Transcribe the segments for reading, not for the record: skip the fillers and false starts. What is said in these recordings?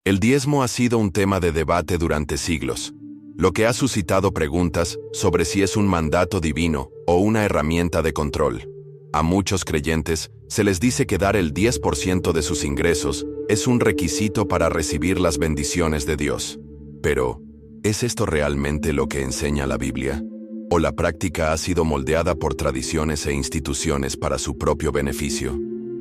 El diezmo ha sido un tema de debate durante siglos, lo que ha suscitado preguntas sobre si es un mandato divino o una herramienta de control. A muchos creyentes se les dice que dar el 10% de sus ingresos es un requisito para recibir las bendiciones de Dios. Pero, ¿es esto realmente lo que enseña la Biblia? ¿O la práctica ha sido moldeada por tradiciones e instituciones para su propio beneficio?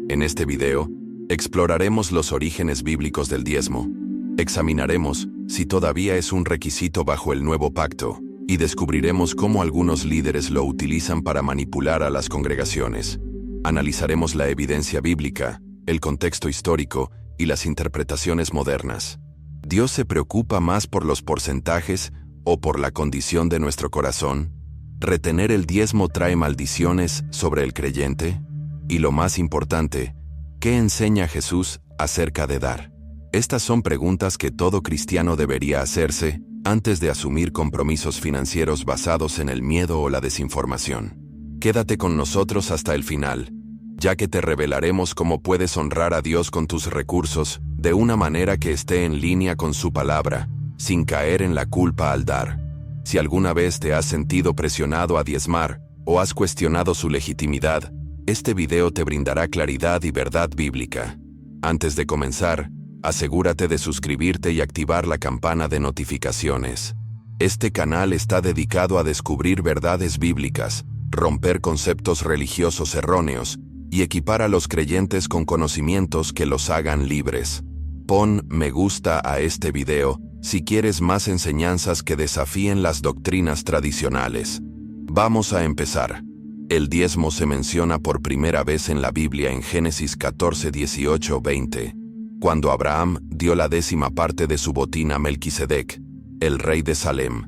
En este video, exploraremos los orígenes bíblicos del diezmo. Examinaremos si todavía es un requisito bajo el nuevo pacto, y descubriremos cómo algunos líderes lo utilizan para manipular a las congregaciones. Analizaremos la evidencia bíblica, el contexto histórico y las interpretaciones modernas. ¿Dios se preocupa más por los porcentajes o por la condición de nuestro corazón? ¿Retener el diezmo trae maldiciones sobre el creyente? Y lo más importante, ¿qué enseña Jesús acerca de dar? Estas son preguntas que todo cristiano debería hacerse antes de asumir compromisos financieros basados en el miedo o la desinformación. Quédate con nosotros hasta el final, ya que te revelaremos cómo puedes honrar a Dios con tus recursos de una manera que esté en línea con su palabra, sin caer en la culpa al dar. Si alguna vez te has sentido presionado a diezmar o has cuestionado su legitimidad, este video te brindará claridad y verdad bíblica. Antes de comenzar, asegúrate de suscribirte y activar la campana de notificaciones. Este canal está dedicado a descubrir verdades bíblicas, romper conceptos religiosos erróneos y equipar a los creyentes con conocimientos que los hagan libres. Pon me gusta a este video si quieres más enseñanzas que desafíen las doctrinas tradicionales. Vamos a empezar. El diezmo se menciona por primera vez en la Biblia en Génesis 14, 18, 20, cuando Abraham dio la 10ª parte de su botín a Melquisedec, el rey de Salem.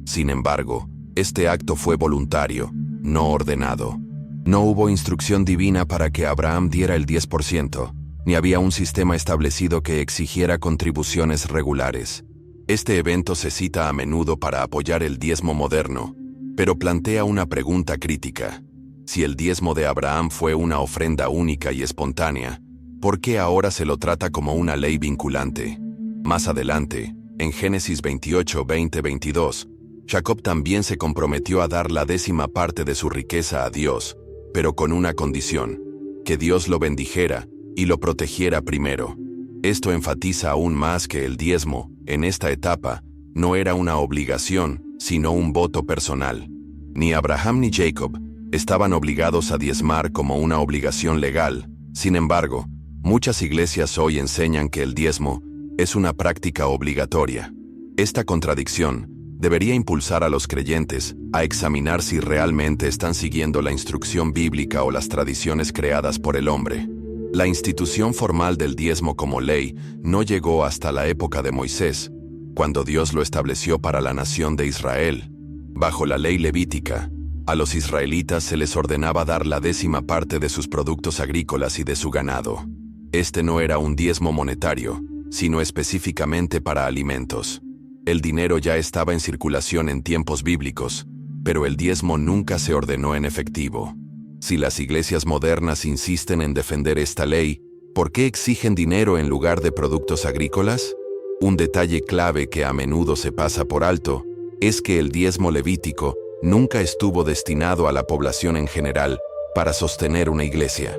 Sin embargo, este acto fue voluntario, no ordenado. No hubo instrucción divina para que Abraham diera el 10%, ni había un sistema establecido que exigiera contribuciones regulares. Este evento se cita a menudo para apoyar el diezmo moderno, pero plantea una pregunta crítica. Si el diezmo de Abraham fue una ofrenda única y espontánea, ¿por qué ahora se lo trata como una ley vinculante? Más adelante, en Génesis 28, 20, 22, Jacob también se comprometió a dar la 10ª parte de su riqueza a Dios, pero con una condición: que Dios lo bendijera y lo protegiera primero. Esto enfatiza aún más que el diezmo, en esta etapa, no era una obligación, sino un voto personal. Ni Abraham ni Jacob estaban obligados a diezmar como una obligación legal. Sin embargo, muchas iglesias hoy enseñan que el diezmo es una práctica obligatoria. Esta contradicción debería impulsar a los creyentes a examinar si realmente están siguiendo la instrucción bíblica o las tradiciones creadas por el hombre. La institución formal del diezmo como ley no llegó hasta la época de Moisés, cuando Dios lo estableció para la nación de Israel. Bajo la ley levítica, a los israelitas se les ordenaba dar la 10ª parte de sus productos agrícolas y de su ganado. Este no era un diezmo monetario, sino específicamente para alimentos. El dinero ya estaba en circulación en tiempos bíblicos, pero el diezmo nunca se ordenó en efectivo. Si las iglesias modernas insisten en defender esta ley, ¿por qué exigen dinero en lugar de productos agrícolas? Un detalle clave que a menudo se pasa por alto es que el diezmo levítico nunca estuvo destinado a la población en general para sostener una iglesia.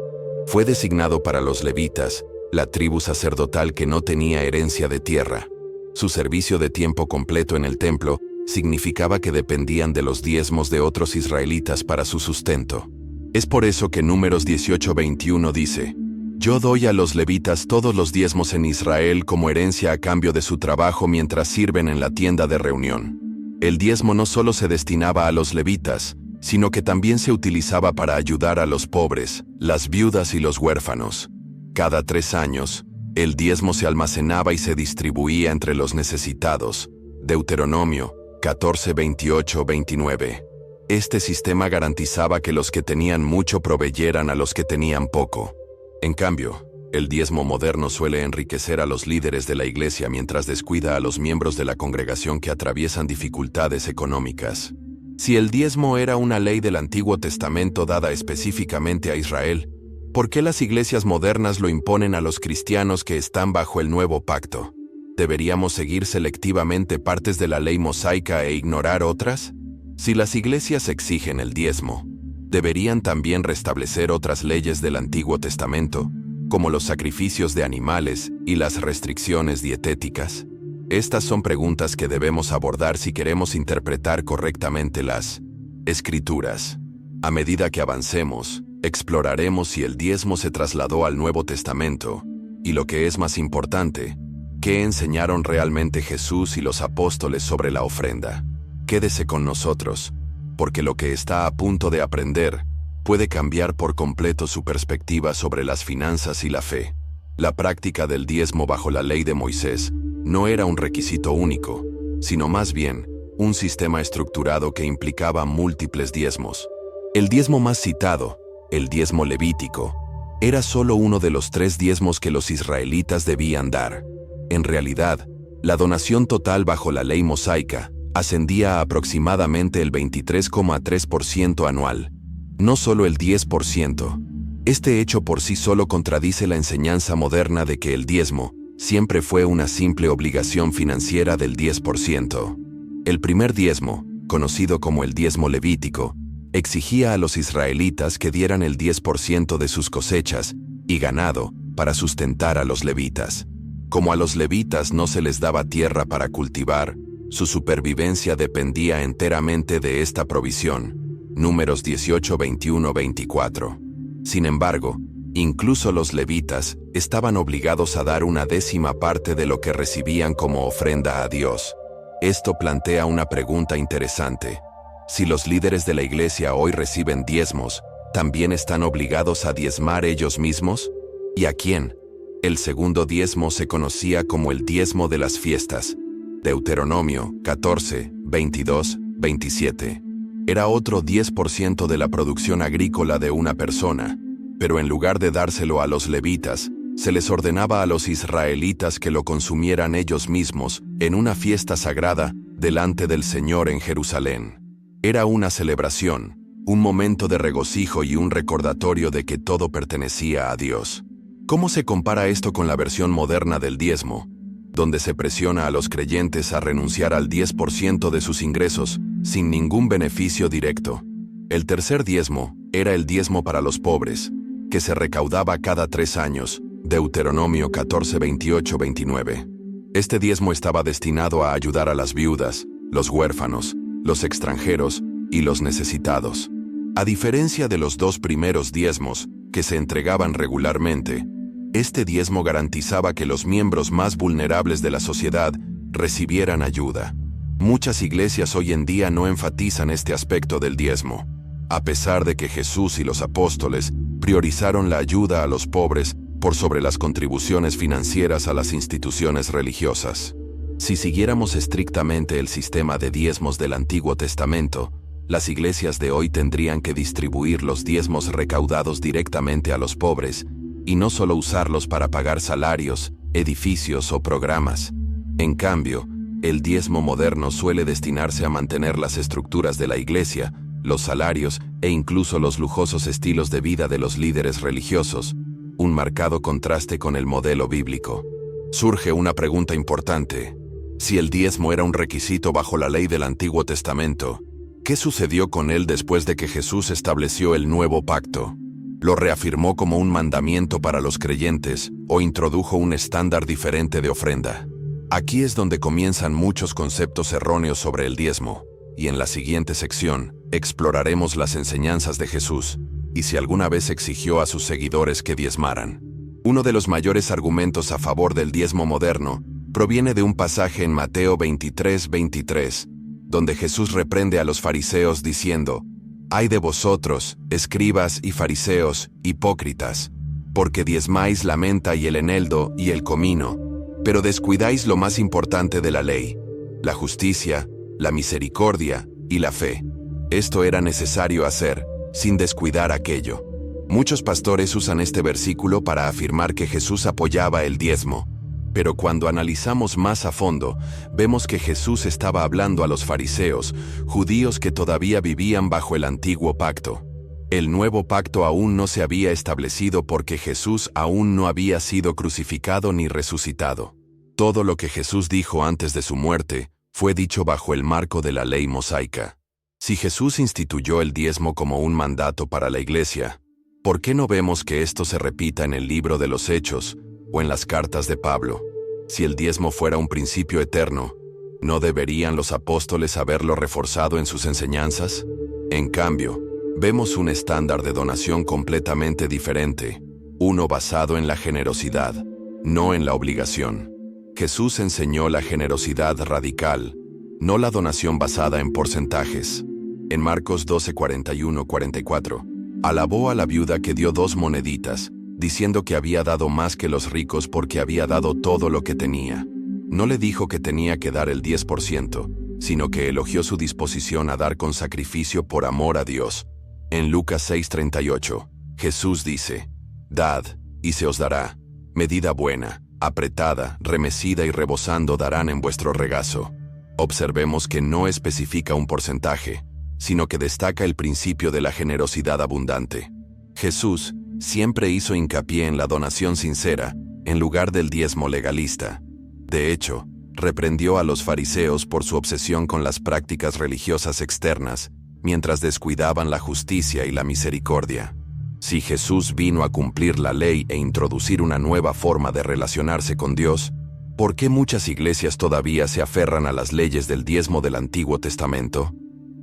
Fue designado para los levitas, la tribu sacerdotal que no tenía herencia de tierra. Su servicio de tiempo completo en el templo significaba que dependían de los diezmos de otros israelitas para su sustento. Es por eso que Números 18:21 dice: «Yo doy a los levitas todos los diezmos en Israel como herencia a cambio de su trabajo mientras sirven en la tienda de reunión». El diezmo no solo se destinaba a los levitas, sino que también se utilizaba para ayudar a los pobres, las viudas y los huérfanos. Cada 3 años, el diezmo se almacenaba y se distribuía entre los necesitados. Deuteronomio 14, 28, 29. Este sistema garantizaba que los que tenían mucho proveyeran a los que tenían poco. En cambio, el diezmo moderno suele enriquecer a los líderes de la iglesia mientras descuida a los miembros de la congregación que atraviesan dificultades económicas. Si el diezmo era una ley del Antiguo Testamento dada específicamente a Israel, ¿por qué las iglesias modernas lo imponen a los cristianos que están bajo el nuevo pacto? ¿Deberíamos seguir selectivamente partes de la ley mosaica e ignorar otras? Si las iglesias exigen el diezmo, ¿deberían también restablecer otras leyes del Antiguo Testamento, como los sacrificios de animales y las restricciones dietéticas? Estas son preguntas que debemos abordar si queremos interpretar correctamente las Escrituras. A medida que avancemos, exploraremos si el diezmo se trasladó al Nuevo Testamento, y lo que es más importante, ¿qué enseñaron realmente Jesús y los apóstoles sobre la ofrenda? Quédese con nosotros, porque lo que está a punto de aprender puede cambiar por completo su perspectiva sobre las finanzas y la fe. La práctica del diezmo bajo la ley de Moisés no era un requisito único, sino más bien un sistema estructurado que implicaba múltiples diezmos. El diezmo más citado, el diezmo levítico, era solo uno de los 3 diezmos que los israelitas debían dar. En realidad, la donación total bajo la ley mosaica ascendía a aproximadamente el 23,3% anual, no solo el 10%. Este hecho por sí solo contradice la enseñanza moderna de que el diezmo siempre fue una simple obligación financiera del 10%. El primer diezmo, conocido como el diezmo levítico, exigía a los israelitas que dieran el 10% de sus cosechas y ganado para sustentar a los levitas. Como a los levitas no se les daba tierra para cultivar, su supervivencia dependía enteramente de esta provisión. Números 18, 21, 24. Sin embargo, incluso los levitas estaban obligados a dar una 10ª parte de lo que recibían como ofrenda a Dios. Esto plantea una pregunta interesante. Si los líderes de la iglesia hoy reciben diezmos, ¿también están obligados a diezmar ellos mismos? ¿Y a quién? El segundo diezmo se conocía como el diezmo de las fiestas. Deuteronomio 14, 22, 27. Era otro 10% de la producción agrícola de una persona, pero en lugar de dárselo a los levitas, se les ordenaba a los israelitas que lo consumieran ellos mismos en una fiesta sagrada delante del Señor en Jerusalén. Era una celebración, un momento de regocijo y un recordatorio de que todo pertenecía a Dios. ¿Cómo se compara esto con la versión moderna del diezmo, donde se presiona a los creyentes a renunciar al 10% de sus ingresos sin ningún beneficio directo? El tercer diezmo era el diezmo para los pobres, que se recaudaba cada 3 años, Deuteronomio 14, 28, 29. Este diezmo estaba destinado a ayudar a las viudas, los huérfanos, los extranjeros y los necesitados. A diferencia de los 2 primeros diezmos, que se entregaban regularmente, este diezmo garantizaba que los miembros más vulnerables de la sociedad recibieran ayuda. Muchas iglesias hoy en día no enfatizan este aspecto del diezmo, a pesar de que Jesús y los apóstoles priorizaron la ayuda a los pobres por sobre las contribuciones financieras a las instituciones religiosas. Si siguiéramos estrictamente el sistema de diezmos del Antiguo Testamento, las iglesias de hoy tendrían que distribuir los diezmos recaudados directamente a los pobres, y no solo usarlos para pagar salarios, edificios o programas. En cambio, el diezmo moderno suele destinarse a mantener las estructuras de la iglesia, los salarios e incluso los lujosos estilos de vida de los líderes religiosos, un marcado contraste con el modelo bíblico. Surge una pregunta importante. Si el diezmo era un requisito bajo la ley del Antiguo Testamento, ¿qué sucedió con él después de que Jesús estableció el nuevo pacto? ¿Lo reafirmó como un mandamiento para los creyentes o introdujo un estándar diferente de ofrenda? Aquí es donde comienzan muchos conceptos erróneos sobre el diezmo, y en la siguiente sección exploraremos las enseñanzas de Jesús y si alguna vez exigió a sus seguidores que diezmaran. Uno de los mayores argumentos a favor del diezmo moderno proviene de un pasaje en Mateo 23, 23, donde Jesús reprende a los fariseos diciendo: «Ay de vosotros, escribas y fariseos, hipócritas, porque diezmáis la menta y el eneldo y el comino, pero descuidáis lo más importante de la ley, la justicia, la misericordia y la fe». Esto era necesario hacer, sin descuidar aquello. Muchos pastores usan este versículo para afirmar que Jesús apoyaba el diezmo, pero cuando analizamos más a fondo, vemos que Jesús estaba hablando a los fariseos, judíos que todavía vivían bajo el antiguo pacto. El nuevo pacto aún no se había establecido porque Jesús aún no había sido crucificado ni resucitado. Todo lo que Jesús dijo antes de su muerte fue dicho bajo el marco de la ley mosaica. Si Jesús instituyó el diezmo como un mandato para la Iglesia, ¿por qué no vemos que esto se repita en el libro de los Hechos o en las cartas de Pablo? Si el diezmo fuera un principio eterno, ¿no deberían los apóstoles haberlo reforzado en sus enseñanzas? En cambio, vemos un estándar de donación completamente diferente, uno basado en la generosidad, no en la obligación. Jesús enseñó la generosidad radical, no la donación basada en porcentajes. En Marcos 12:41-44, alabó a la viuda que dio 2 moneditas, diciendo que había dado más que los ricos porque había dado todo lo que tenía. No le dijo que tenía que dar el 10%, sino que elogió su disposición a dar con sacrificio por amor a Dios. En Lucas 6:38, Jesús dice: «Dad, y se os dará, medida buena, apretada, remecida y rebosando darán en vuestro regazo». Observemos que no especifica un porcentaje, sino que destaca el principio de la generosidad abundante. Jesús siempre hizo hincapié en la donación sincera, en lugar del diezmo legalista. De hecho, reprendió a los fariseos por su obsesión con las prácticas religiosas externas, mientras descuidaban la justicia y la misericordia. Si Jesús vino a cumplir la ley e introducir una nueva forma de relacionarse con Dios, ¿por qué muchas iglesias todavía se aferran a las leyes del diezmo del Antiguo Testamento?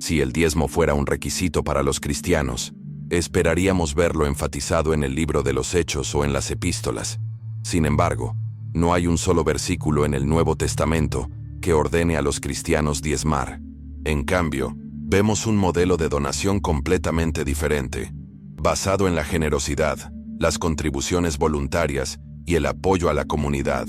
Si el diezmo fuera un requisito para los cristianos, esperaríamos verlo enfatizado en el libro de los Hechos o en las epístolas. Sin embargo, no hay un solo versículo en el Nuevo Testamento que ordene a los cristianos diezmar. En cambio, vemos un modelo de donación completamente diferente, basado en la generosidad, las contribuciones voluntarias y el apoyo a la comunidad.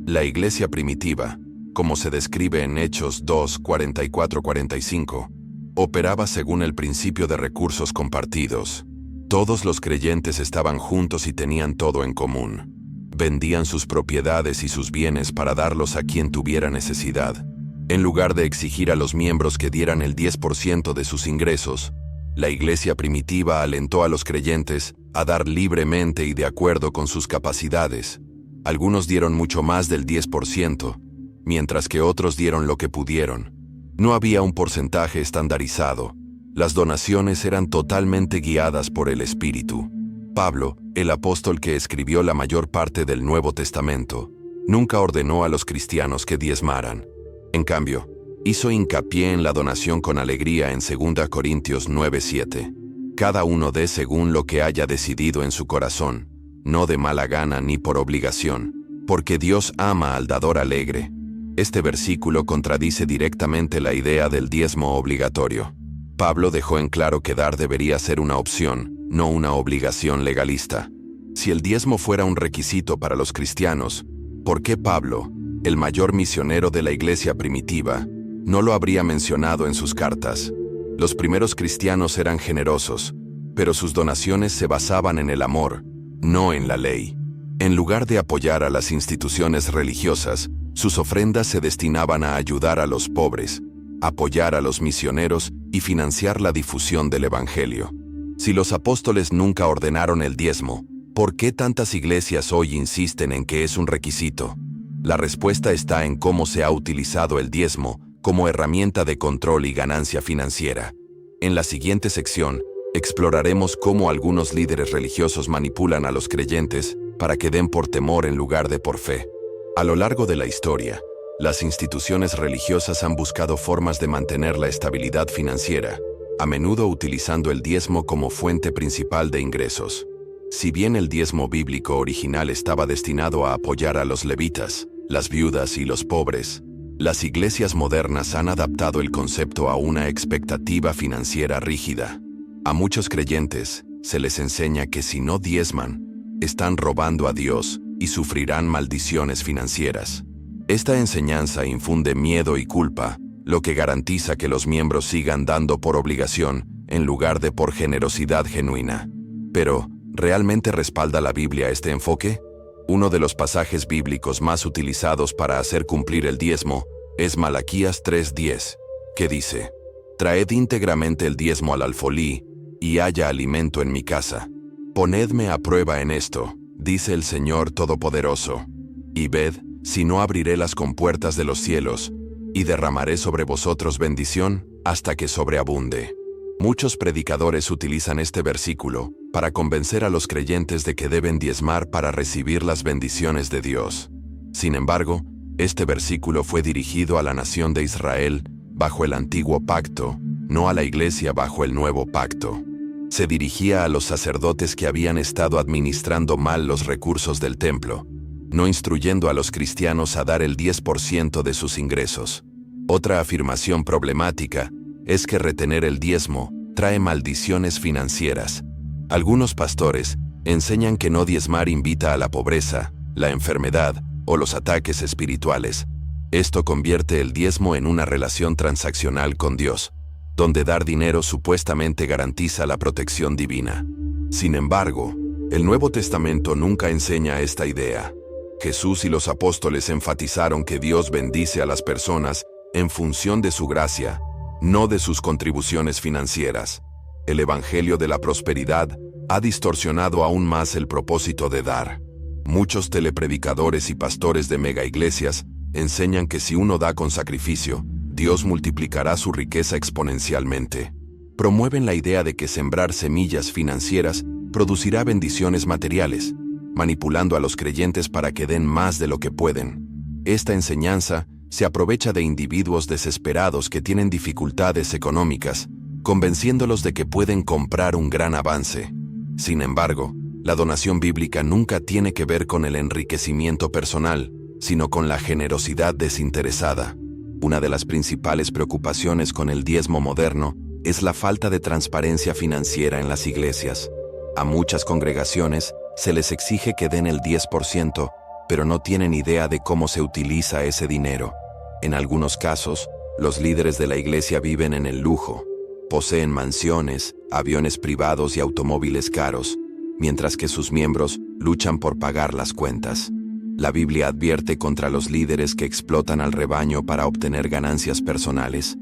La iglesia primitiva, como se describe en Hechos 2:44-45, operaba según el principio de recursos compartidos. Todos los creyentes estaban juntos y tenían todo en común. Vendían sus propiedades y sus bienes para darlos a quien tuviera necesidad. En lugar de exigir a los miembros que dieran el 10% de sus ingresos, la iglesia primitiva alentó a los creyentes a dar libremente y de acuerdo con sus capacidades. Algunos dieron mucho más del 10%, mientras que otros dieron lo que pudieron. No había un porcentaje estandarizado. Las donaciones eran totalmente guiadas por el Espíritu. Pablo, el apóstol que escribió la mayor parte del Nuevo Testamento, nunca ordenó a los cristianos que diezmaran. En cambio, hizo hincapié en la donación con alegría en 2 Corintios 9:7. Cada uno dé según lo que haya decidido en su corazón, no de mala gana ni por obligación, porque Dios ama al dador alegre. Este versículo contradice directamente la idea del diezmo obligatorio. Pablo dejó en claro que dar debería ser una opción, no una obligación legalista. Si el diezmo fuera un requisito para los cristianos, ¿por qué Pablo, el mayor misionero de la iglesia primitiva, no lo habría mencionado en sus cartas? Los primeros cristianos eran generosos, pero sus donaciones se basaban en el amor, no en la ley. En lugar de apoyar a las instituciones religiosas, sus ofrendas se destinaban a ayudar a los pobres, apoyar a los misioneros y financiar la difusión del Evangelio. Si los apóstoles nunca ordenaron el diezmo, ¿por qué tantas iglesias hoy insisten en que es un requisito? La respuesta está en cómo se ha utilizado el diezmo como herramienta de control y ganancia financiera. En la siguiente sección, exploraremos cómo algunos líderes religiosos manipulan a los creyentes para que den por temor en lugar de por fe. A lo largo de la historia, las instituciones religiosas han buscado formas de mantener la estabilidad financiera, a menudo utilizando el diezmo como fuente principal de ingresos. Si bien el diezmo bíblico original estaba destinado a apoyar a los levitas, las viudas y los pobres, las iglesias modernas han adaptado el concepto a una expectativa financiera rígida. A muchos creyentes se les enseña que si no diezman, están robando a Dios y sufrirán maldiciones financieras. Esta enseñanza infunde miedo y culpa, lo que garantiza que los miembros sigan dando por obligación en lugar de por generosidad genuina. Pero, ¿realmente respalda la Biblia este enfoque? Uno de los pasajes bíblicos más utilizados para hacer cumplir el diezmo es Malaquías 3:10, que dice: «Traed íntegramente el diezmo al alfolí, y haya alimento en mi casa. Ponedme a prueba en esto, dice el Señor Todopoderoso, y ved sino abriré las compuertas de los cielos, y derramaré sobre vosotros bendición hasta que sobreabunde. Muchos predicadores utilizan este versículo para convencer a los creyentes de que deben diezmar para recibir las bendiciones de Dios. Sin embargo, este versículo fue dirigido a la nación de Israel bajo el antiguo pacto, no a la iglesia bajo el nuevo pacto. Se dirigía a los sacerdotes que habían estado administrando mal los recursos del templo, no instruyendo a los cristianos a dar el 10% de sus ingresos. Otra afirmación problemática es que retener el diezmo trae maldiciones financieras. Algunos pastores enseñan que no diezmar invita a la pobreza, la enfermedad o los ataques espirituales. Esto convierte el diezmo en una relación transaccional con Dios, donde dar dinero supuestamente garantiza la protección divina. Sin embargo, el Nuevo Testamento nunca enseña esta idea. Jesús y los apóstoles enfatizaron que Dios bendice a las personas en función de su gracia, no de sus contribuciones financieras. El Evangelio de la prosperidad ha distorsionado aún más el propósito de dar. Muchos telepredicadores y pastores de megaiglesias enseñan que si uno da con sacrificio, Dios multiplicará su riqueza exponencialmente. Promueven la idea de que sembrar semillas financieras producirá bendiciones materiales, manipulando a los creyentes para que den más de lo que pueden. Esta enseñanza se aprovecha de individuos desesperados que tienen dificultades económicas, convenciéndolos de que pueden comprar un gran avance. Sin embargo, la donación bíblica nunca tiene que ver con el enriquecimiento personal, sino con la generosidad desinteresada. Una de las principales preocupaciones con el diezmo moderno es la falta de transparencia financiera en las iglesias. A muchas congregaciones se les exige que den el 10%, pero no tienen idea de cómo se utiliza ese dinero. En algunos casos, los líderes de la iglesia viven en el lujo, poseen mansiones, aviones privados y automóviles caros, mientras que sus miembros luchan por pagar las cuentas. La Biblia advierte contra los líderes que explotan al rebaño para obtener ganancias personales.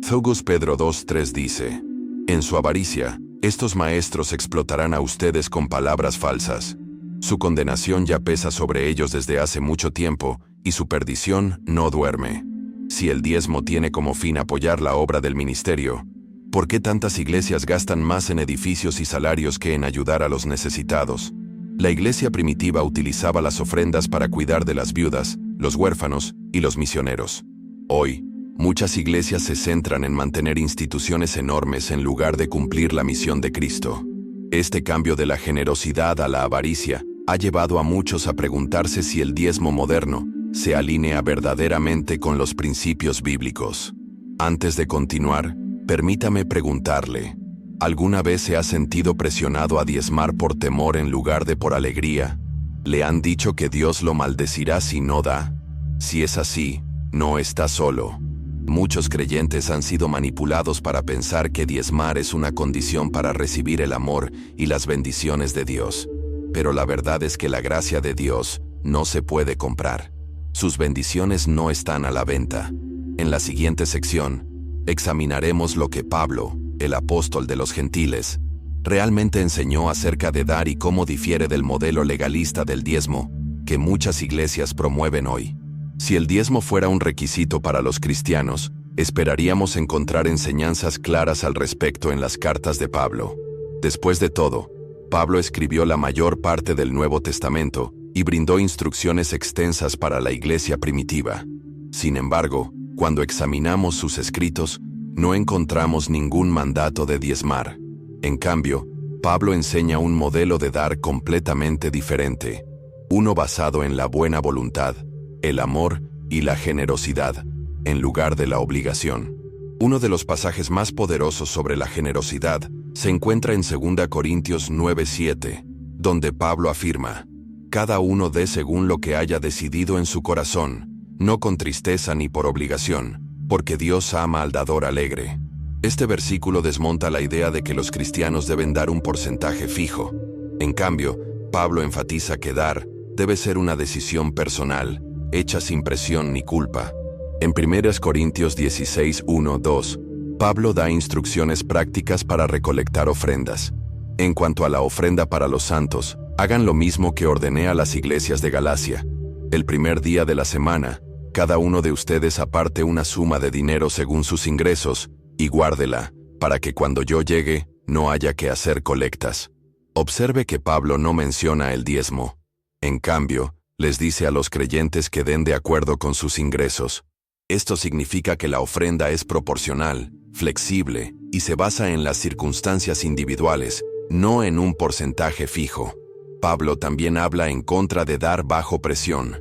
2 Pedro 2:3 dice: en su avaricia, estos maestros explotarán a ustedes con palabras falsas. Su condenación ya pesa sobre ellos desde hace mucho tiempo, y su perdición no duerme. Si el diezmo tiene como fin apoyar la obra del ministerio, ¿por qué tantas iglesias gastan más en edificios y salarios que en ayudar a los necesitados? La iglesia primitiva utilizaba las ofrendas para cuidar de las viudas, los huérfanos y los misioneros. Hoy, muchas iglesias se centran en mantener instituciones enormes en lugar de cumplir la misión de Cristo. Este cambio de la generosidad a la avaricia ha llevado a muchos a preguntarse si el diezmo moderno se alinea verdaderamente con los principios bíblicos. Antes de continuar, permítame preguntarle, ¿alguna vez se ha sentido presionado a diezmar por temor en lugar de por alegría? ¿Le han dicho que Dios lo maldecirá si no da? Si es así, no está solo. Muchos creyentes han sido manipulados para pensar que diezmar es una condición para recibir el amor y las bendiciones de Dios. Pero la verdad es que la gracia de Dios no se puede comprar. Sus bendiciones no están a la venta. En la siguiente sección, examinaremos lo que Pablo, el apóstol de los gentiles, realmente enseñó acerca de dar y cómo difiere del modelo legalista del diezmo que muchas iglesias promueven hoy. Si el diezmo fuera un requisito para los cristianos, esperaríamos encontrar enseñanzas claras al respecto en las cartas de Pablo. Después de todo, Pablo escribió la mayor parte del Nuevo Testamento y brindó instrucciones extensas para la iglesia primitiva. Sin embargo, cuando examinamos sus escritos, no encontramos ningún mandato de diezmar. En cambio, Pablo enseña un modelo de dar completamente diferente, uno basado en la buena voluntad, el amor y la generosidad, en lugar de la obligación. Uno de los pasajes más poderosos sobre la generosidad se encuentra en 2 Corintios 9:7, donde Pablo afirma: cada uno dé según lo que haya decidido en su corazón, no con tristeza ni por obligación, porque Dios ama al dador alegre. Este versículo desmonta la idea de que los cristianos deben dar un porcentaje fijo. En cambio, Pablo enfatiza que dar debe ser una decisión personal, hecha sin presión ni culpa. En 1 Corintios 16:1-2, Pablo da instrucciones prácticas para recolectar ofrendas. En cuanto a la ofrenda para los santos, hagan lo mismo que ordené a las iglesias de Galacia. El primer día de la semana, cada uno de ustedes aparte una suma de dinero según sus ingresos y guárdela, para que cuando yo llegue, no haya que hacer colectas. Observe que Pablo no menciona el diezmo. En cambio, les dice a los creyentes que den de acuerdo con sus ingresos. Esto significa que la ofrenda es proporcional, flexible y se basa en las circunstancias individuales, no en un porcentaje fijo. Pablo también habla en contra de dar bajo presión.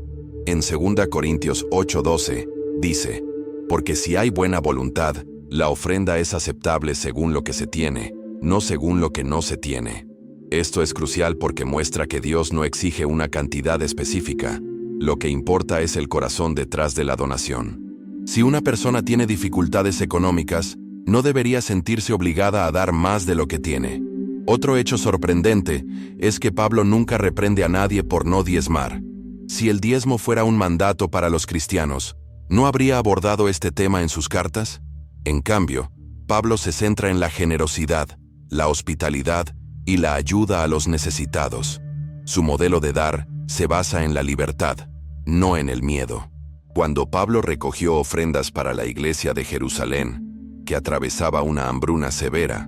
En 2 Corintios 8:12, dice, porque si hay buena voluntad, la ofrenda es aceptable según lo que se tiene, no según lo que no se tiene. Esto es crucial porque muestra que Dios no exige una cantidad específica. Lo que importa es el corazón detrás de la donación. Si una persona tiene dificultades económicas, no debería sentirse obligada a dar más de lo que tiene. Otro hecho sorprendente es que Pablo nunca reprende a nadie por no diezmar. Si el diezmo fuera un mandato para los cristianos, ¿no habría abordado este tema en sus cartas? En cambio, Pablo se centra en la generosidad, la hospitalidad y la ayuda a los necesitados. Su modelo de dar se basa en la libertad, no en el miedo. Cuando Pablo recogió ofrendas para la iglesia de Jerusalén, que atravesaba una hambruna severa,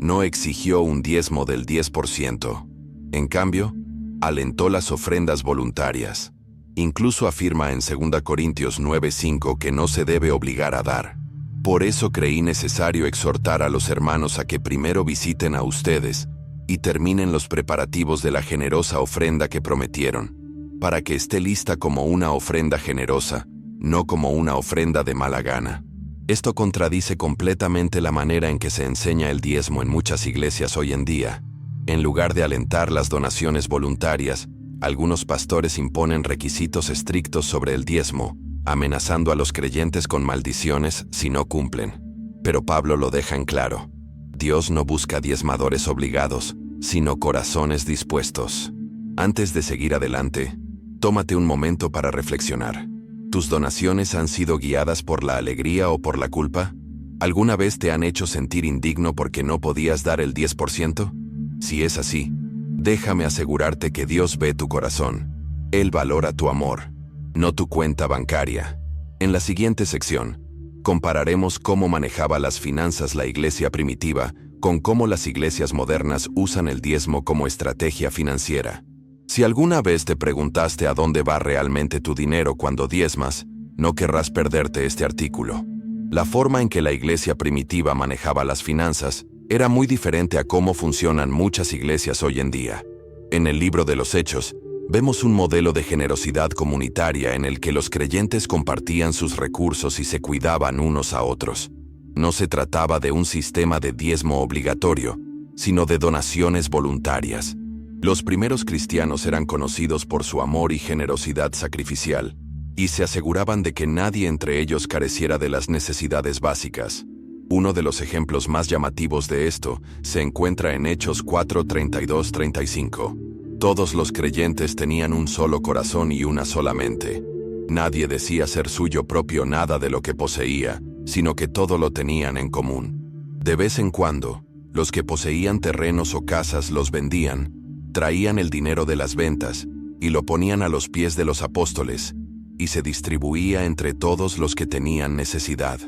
no exigió un diezmo del 10%. En cambio, alentó las ofrendas voluntarias. Incluso afirma en 2 Corintios 9:5 que no se debe obligar a dar. Por eso creí necesario exhortar a los hermanos a que primero visiten a ustedes y terminen los preparativos de la generosa ofrenda que prometieron, para que esté lista como una ofrenda generosa, no como una ofrenda de mala gana. Esto contradice completamente la manera en que se enseña el diezmo en muchas iglesias hoy en día. En lugar de alentar las donaciones voluntarias, algunos pastores imponen requisitos estrictos sobre el diezmo, amenazando a los creyentes con maldiciones si no cumplen. Pero Pablo lo deja en claro. Dios no busca diezmadores obligados, sino corazones dispuestos. Antes de seguir adelante, tómate un momento para reflexionar. ¿Tus donaciones han sido guiadas por la alegría o por la culpa? ¿Alguna vez te han hecho sentir indigno porque no podías dar el 10%? Si es así, déjame asegurarte que Dios ve tu corazón. Él valora tu amor, no tu cuenta bancaria. En la siguiente sección, compararemos cómo manejaba las finanzas la iglesia primitiva con cómo las iglesias modernas usan el diezmo como estrategia financiera. Si alguna vez te preguntaste a dónde va realmente tu dinero cuando diezmas, no querrás perderte este artículo. La forma en que la iglesia primitiva manejaba las finanzas era muy diferente a cómo funcionan muchas iglesias hoy en día. En el libro de los Hechos, vemos un modelo de generosidad comunitaria en el que los creyentes compartían sus recursos y se cuidaban unos a otros. No se trataba de un sistema de diezmo obligatorio, sino de donaciones voluntarias. Los primeros cristianos eran conocidos por su amor y generosidad sacrificial, y se aseguraban de que nadie entre ellos careciera de las necesidades básicas. Uno de los ejemplos más llamativos de esto se encuentra en Hechos 4:32-35. Todos los creyentes tenían un solo corazón y una sola mente. Nadie decía ser suyo propio nada de lo que poseía, sino que todo lo tenían en común. De vez en cuando, los que poseían terrenos o casas los vendían, traían el dinero de las ventas y lo ponían a los pies de los apóstoles, y se distribuía entre todos los que tenían necesidad.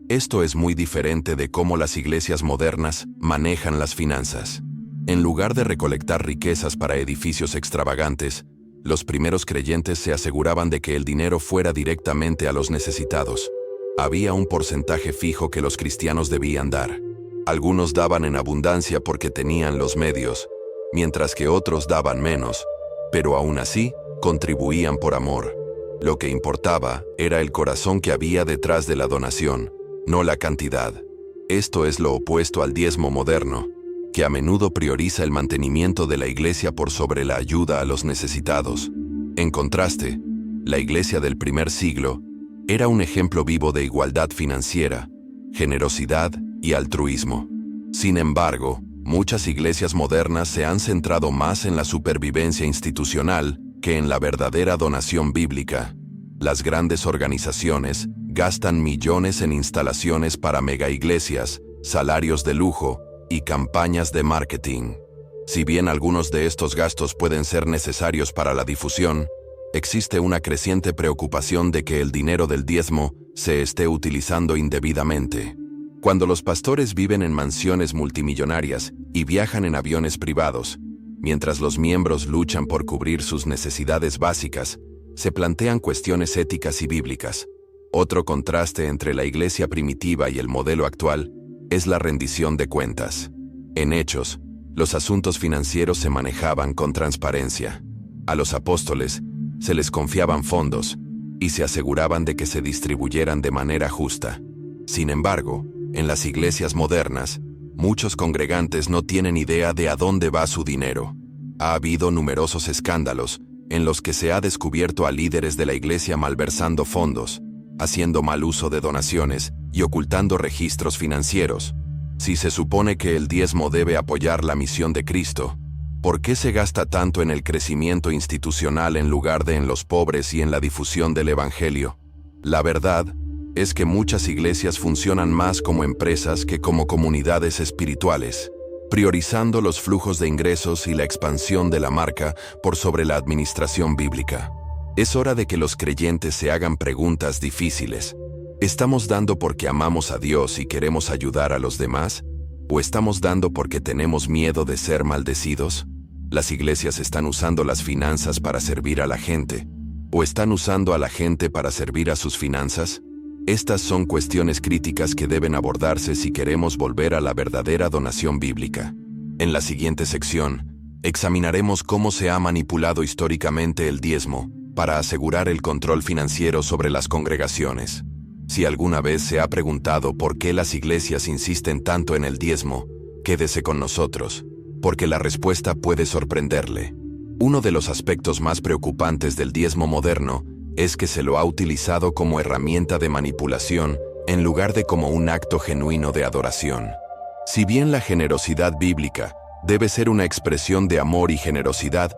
Esto es muy diferente de cómo las iglesias modernas manejan las finanzas. En lugar de recolectar riquezas para edificios extravagantes, los primeros creyentes se aseguraban de que el dinero fuera directamente a los necesitados. Había un porcentaje fijo que los cristianos debían dar. Algunos daban en abundancia porque tenían los medios, mientras que otros daban menos, pero aún así contribuían por amor. Lo que importaba era el corazón que había detrás de la donación, no la cantidad. Esto es lo opuesto al diezmo moderno, que a menudo prioriza el mantenimiento de la iglesia por sobre la ayuda a los necesitados. En contraste, la iglesia del primer siglo era un ejemplo vivo de igualdad financiera, generosidad y altruismo. Sin embargo, muchas iglesias modernas se han centrado más en la supervivencia institucional que en la verdadera donación bíblica. Las grandes organizaciones gastan millones en instalaciones para megaiglesias, salarios de lujo y campañas de marketing. Si bien algunos de estos gastos pueden ser necesarios para la difusión, Existe una creciente preocupación de que el dinero del diezmo se esté utilizando indebidamente. Cuando los pastores viven en mansiones multimillonarias y viajan en aviones privados, mientras los miembros luchan por cubrir sus necesidades básicas, se plantean cuestiones éticas y bíblicas. Otro contraste entre la iglesia primitiva y el modelo actual es la rendición de cuentas. En Hechos, los asuntos financieros se manejaban con transparencia. A los apóstoles se les confiaban fondos y se aseguraban de que se distribuyeran de manera justa. Sin embargo, en las iglesias modernas, muchos congregantes no tienen idea de a dónde va su dinero. Ha habido numerosos escándalos en los que se ha descubierto a líderes de la iglesia malversando fondos, haciendo mal uso de donaciones y ocultando registros financieros. Si se supone que el diezmo debe apoyar la misión de Cristo, ¿por qué se gasta tanto en el crecimiento institucional en lugar de en los pobres y en la difusión del Evangelio? La verdad es que muchas iglesias funcionan más como empresas que como comunidades espirituales, priorizando los flujos de ingresos y la expansión de la marca por sobre la administración bíblica. Es hora de que los creyentes se hagan preguntas difíciles. ¿Estamos dando porque amamos a Dios y queremos ayudar a los demás? ¿O estamos dando porque tenemos miedo de ser maldecidos? ¿Las iglesias están usando las finanzas para servir a la gente? ¿O están usando a la gente para servir a sus finanzas? Estas son cuestiones críticas que deben abordarse si queremos volver a la verdadera donación bíblica. En la siguiente sección, examinaremos cómo se ha manipulado históricamente el diezmo para asegurar el control financiero sobre las congregaciones. Si alguna vez se ha preguntado por qué las iglesias insisten tanto en el diezmo, quédese con nosotros, porque la respuesta puede sorprenderle. Uno de los aspectos más preocupantes del diezmo moderno es que se lo ha utilizado como herramienta de manipulación en lugar de como un acto genuino de adoración. Si bien la generosidad bíblica debe ser una expresión de amor y generosidad,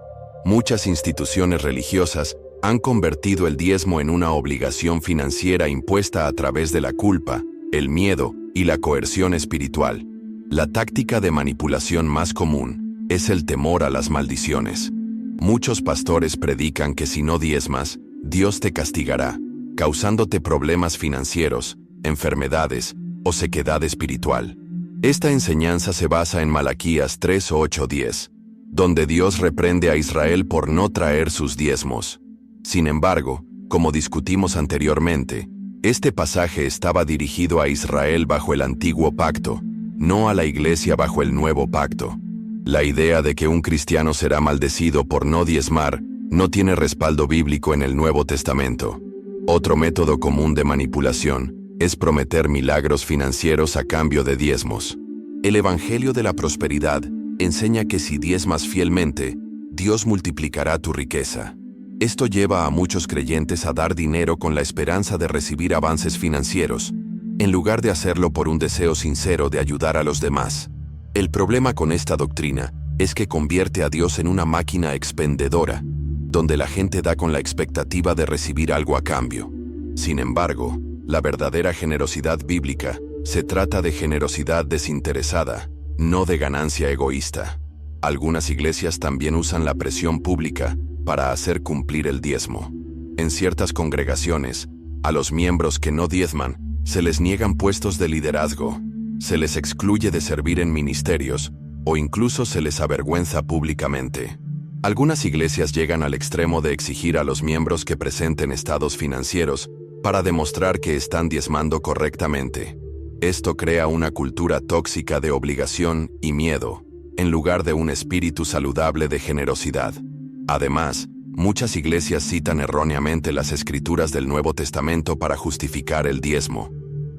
muchas instituciones religiosas han convertido el diezmo en una obligación financiera impuesta a través de la culpa, el miedo y la coerción espiritual. La táctica de manipulación más común es el temor a las maldiciones. Muchos pastores predican que si no diezmas, Dios te castigará, causándote problemas financieros, enfermedades o sequedad espiritual. Esta enseñanza se basa en Malaquías 3:8-10, donde Dios reprende a Israel por no traer sus diezmos. Sin embargo, como discutimos anteriormente, este pasaje estaba dirigido a Israel bajo el antiguo pacto, no a la iglesia bajo el nuevo pacto. La idea de que un cristiano será maldecido por no diezmar no tiene respaldo bíblico en el Nuevo Testamento. Otro método común de manipulación es prometer milagros financieros a cambio de diezmos. El Evangelio de la Prosperidad enseña que si diezmas fielmente, Dios multiplicará tu riqueza. Esto lleva a muchos creyentes a dar dinero con la esperanza de recibir avances financieros, en lugar de hacerlo por un deseo sincero de ayudar a los demás. El problema con esta doctrina es que convierte a Dios en una máquina expendedora, donde la gente da con la expectativa de recibir algo a cambio. Sin embargo, la verdadera generosidad bíblica se trata de generosidad desinteresada, no de ganancia egoísta. Algunas iglesias también usan la presión pública para hacer cumplir el diezmo. En ciertas congregaciones, a los miembros que no diezman, se les niegan puestos de liderazgo, se les excluye de servir en ministerios, o incluso se les avergüenza públicamente. Algunas iglesias llegan al extremo de exigir a los miembros que presenten estados financieros para demostrar que están diezmando correctamente. Esto crea una cultura tóxica de obligación y miedo, en lugar de un espíritu saludable de generosidad. Además, muchas iglesias citan erróneamente las escrituras del Nuevo Testamento para justificar el diezmo.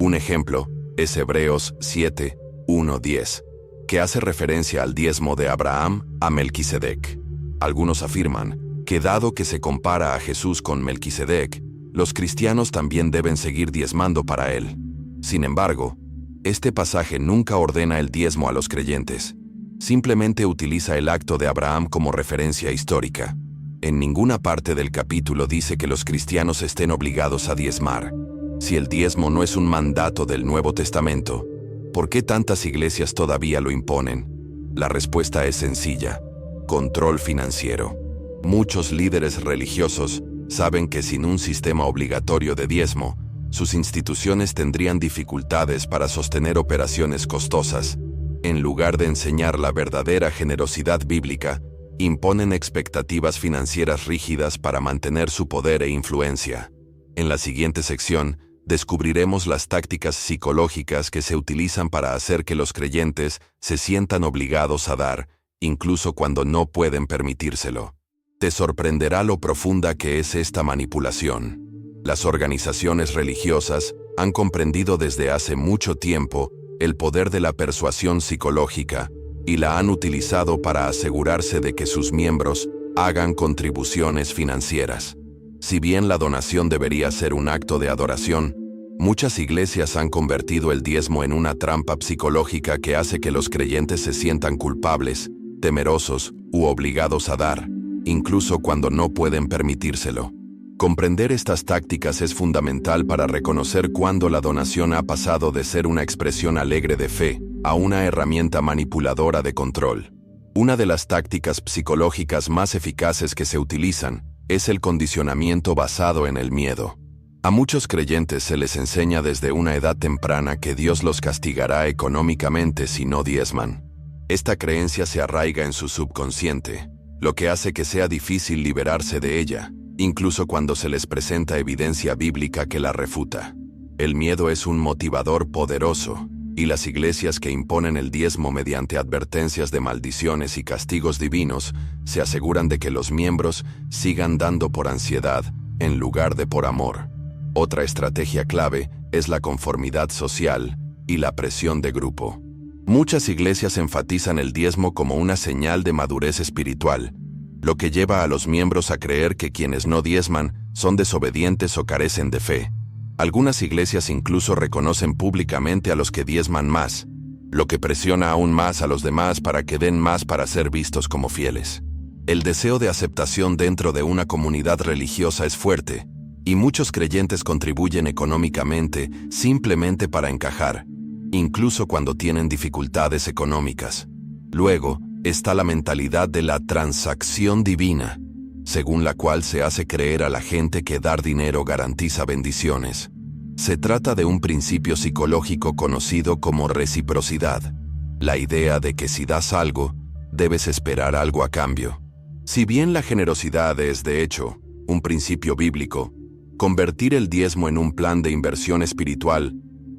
Un ejemplo es Hebreos 7:1-10, que hace referencia al diezmo de Abraham a Melquisedec. Algunos afirman que dado que se compara a Jesús con Melquisedec, los cristianos también deben seguir diezmando para él. Sin embargo, este pasaje nunca ordena el diezmo a los creyentes. Simplemente utiliza el acto de Abraham como referencia histórica. En ninguna parte del capítulo dice que los cristianos estén obligados a diezmar. Si el diezmo no es un mandato del Nuevo Testamento, ¿por qué tantas iglesias todavía lo imponen? La respuesta es sencilla: control financiero. Muchos líderes religiosos saben que sin un sistema obligatorio de diezmo, sus instituciones tendrían dificultades para sostener operaciones costosas. En lugar de enseñar la verdadera generosidad bíblica, imponen expectativas financieras rígidas para mantener su poder e influencia. En la siguiente sección, descubriremos las tácticas psicológicas que se utilizan para hacer que los creyentes se sientan obligados a dar, incluso cuando no pueden permitírselo. Te sorprenderá lo profunda que es esta manipulación. Las organizaciones religiosas han comprendido desde hace mucho tiempo el poder de la persuasión psicológica y la han utilizado para asegurarse de que sus miembros hagan contribuciones financieras. Si bien la donación debería ser un acto de adoración, muchas iglesias han convertido el diezmo en una trampa psicológica que hace que los creyentes se sientan culpables, temerosos u obligados a dar, incluso cuando no pueden permitírselo. Comprender estas tácticas es fundamental para reconocer cuándo la donación ha pasado de ser una expresión alegre de fe a una herramienta manipuladora de control. Una de las tácticas psicológicas más eficaces que se utilizan es el condicionamiento basado en el miedo. A muchos creyentes se les enseña desde una edad temprana que Dios los castigará económicamente si no diezman. Esta creencia se arraiga en su subconsciente, lo que hace que sea difícil liberarse de ella, incluso cuando se les presenta evidencia bíblica que la refuta. El miedo es un motivador poderoso, y las iglesias que imponen el diezmo mediante advertencias de maldiciones y castigos divinos se aseguran de que los miembros sigan dando por ansiedad en lugar de por amor. Otra estrategia clave es la conformidad social y la presión de grupo. Muchas iglesias enfatizan el diezmo como una señal de madurez espiritual, lo que lleva a los miembros a creer que quienes no diezman son desobedientes o carecen de fe. Algunas iglesias incluso reconocen públicamente a los que diezman más, lo que presiona aún más a los demás para que den más para ser vistos como fieles. El deseo de aceptación dentro de una comunidad religiosa es fuerte, y muchos creyentes contribuyen económicamente simplemente para encajar, incluso cuando tienen dificultades económicas. Luego, está la mentalidad de la transacción divina, según la cual se hace creer a la gente que dar dinero garantiza bendiciones. Se trata de un principio psicológico conocido como reciprocidad, la idea de que si das algo, debes esperar algo a cambio. Si bien la generosidad es, de hecho, un principio bíblico, convertir el diezmo en un plan de inversión espiritual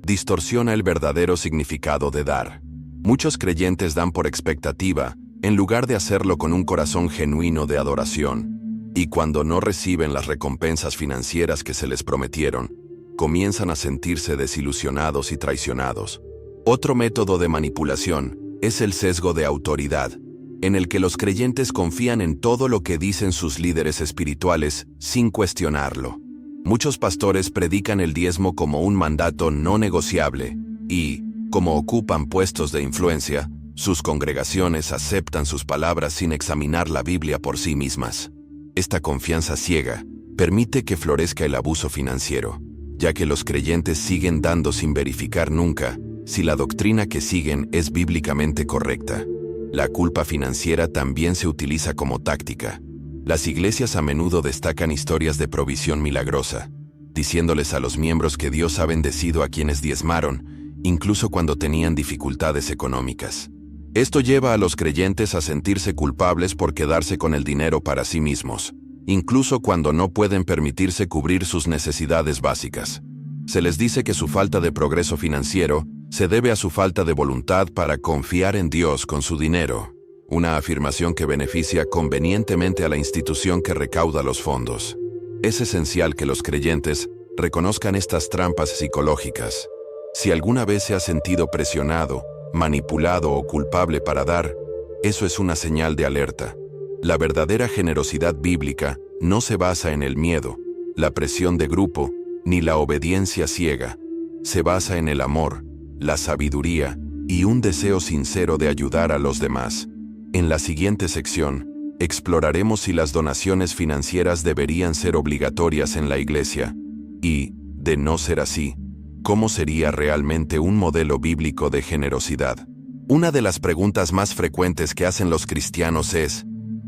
distorsiona el verdadero significado de dar. Muchos creyentes dan por expectativa, en lugar de hacerlo con un corazón genuino de adoración, y cuando no reciben las recompensas financieras que se les prometieron, comienzan a sentirse desilusionados y traicionados. Otro método de manipulación es el sesgo de autoridad, en el que los creyentes confían en todo lo que dicen sus líderes espirituales sin cuestionarlo. Muchos pastores predican el diezmo como un mandato no negociable y, como ocupan puestos de influencia, sus congregaciones aceptan sus palabras sin examinar la Biblia por sí mismas. Esta confianza ciega permite que florezca el abuso financiero, ya que los creyentes siguen dando sin verificar nunca si la doctrina que siguen es bíblicamente correcta. La culpa financiera también se utiliza como táctica. Las iglesias a menudo destacan historias de provisión milagrosa, diciéndoles a los miembros que Dios ha bendecido a quienes diezmaron, incluso cuando tenían dificultades económicas. Esto lleva a los creyentes a sentirse culpables por quedarse con el dinero para sí mismos, incluso cuando no pueden permitirse cubrir sus necesidades básicas. Se les dice que su falta de progreso financiero se debe a su falta de voluntad para confiar en Dios con su dinero, una afirmación que beneficia convenientemente a la institución que recauda los fondos. Es esencial que los creyentes reconozcan estas trampas psicológicas. Si alguna vez se ha sentido presionado, manipulado o culpable para dar, eso es una señal de alerta. La verdadera generosidad bíblica no se basa en el miedo, la presión de grupo, ni la obediencia ciega. Se basa en el amor, la sabiduría y un deseo sincero de ayudar a los demás. En la siguiente sección, exploraremos si las donaciones financieras deberían ser obligatorias en la iglesia y, de no ser así, ¿cómo sería realmente un modelo bíblico de generosidad? Una de las preguntas más frecuentes que hacen los cristianos es,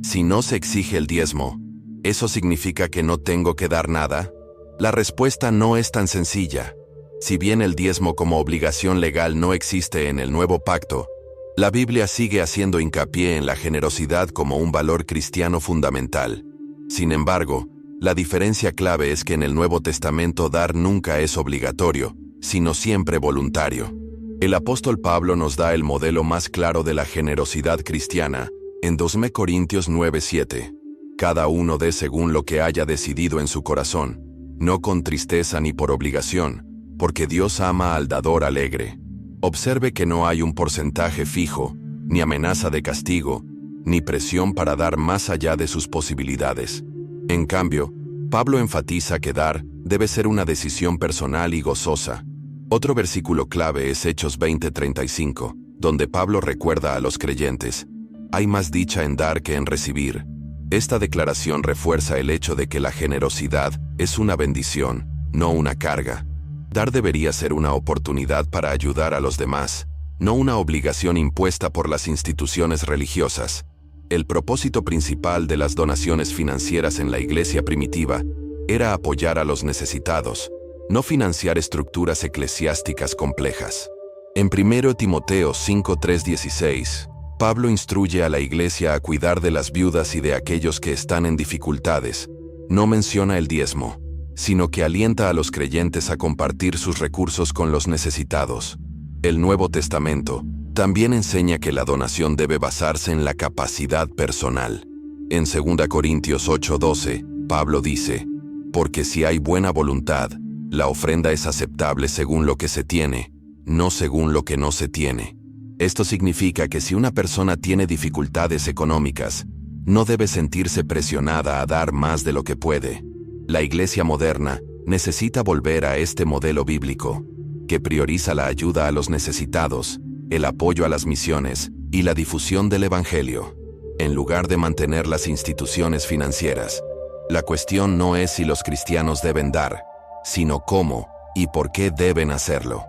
Si no se exige el diezmo, ¿eso significa que no tengo que dar nada? La respuesta no es tan sencilla. Si bien el diezmo como obligación legal no existe en el nuevo pacto, la Biblia sigue haciendo hincapié en la generosidad como un valor cristiano fundamental. Sin embargo, la diferencia clave es que en el Nuevo Testamento dar nunca es obligatorio, sino siempre voluntario. El apóstol Pablo nos da el modelo más claro de la generosidad cristiana en 2 Corintios 9:7. Cada uno dé según lo que haya decidido en su corazón, no con tristeza ni por obligación, porque Dios ama al dador alegre. Observe que no hay un porcentaje fijo, ni amenaza de castigo, ni presión para dar más allá de sus posibilidades. En cambio, Pablo enfatiza que dar debe ser una decisión personal y gozosa. Otro versículo clave es Hechos 20:35, donde Pablo recuerda a los creyentes: hay más dicha en dar que en recibir. Esta declaración refuerza el hecho de que la generosidad es una bendición, no una carga. Dar debería ser una oportunidad para ayudar a los demás, no una obligación impuesta por las instituciones religiosas. El propósito principal de las donaciones financieras en la iglesia primitiva era apoyar a los necesitados, no financiar estructuras eclesiásticas complejas. En 1 Timoteo 5:3-16, Pablo instruye a la iglesia a cuidar de las viudas y de aquellos que están en dificultades. No menciona el diezmo, sino que alienta a los creyentes a compartir sus recursos con los necesitados. El Nuevo Testamento también enseña que la donación debe basarse en la capacidad personal. En 2 Corintios 8:12, Pablo dice: porque si hay buena voluntad, la ofrenda es aceptable según lo que se tiene, no según lo que no se tiene. Esto significa que si una persona tiene dificultades económicas, no debe sentirse presionada a dar más de lo que puede. La iglesia moderna necesita volver a este modelo bíblico, que prioriza la ayuda a los necesitados, el apoyo a las misiones y la difusión del Evangelio, en lugar de mantener las instituciones financieras. La cuestión no es si los cristianos deben dar, sino cómo y por qué deben hacerlo.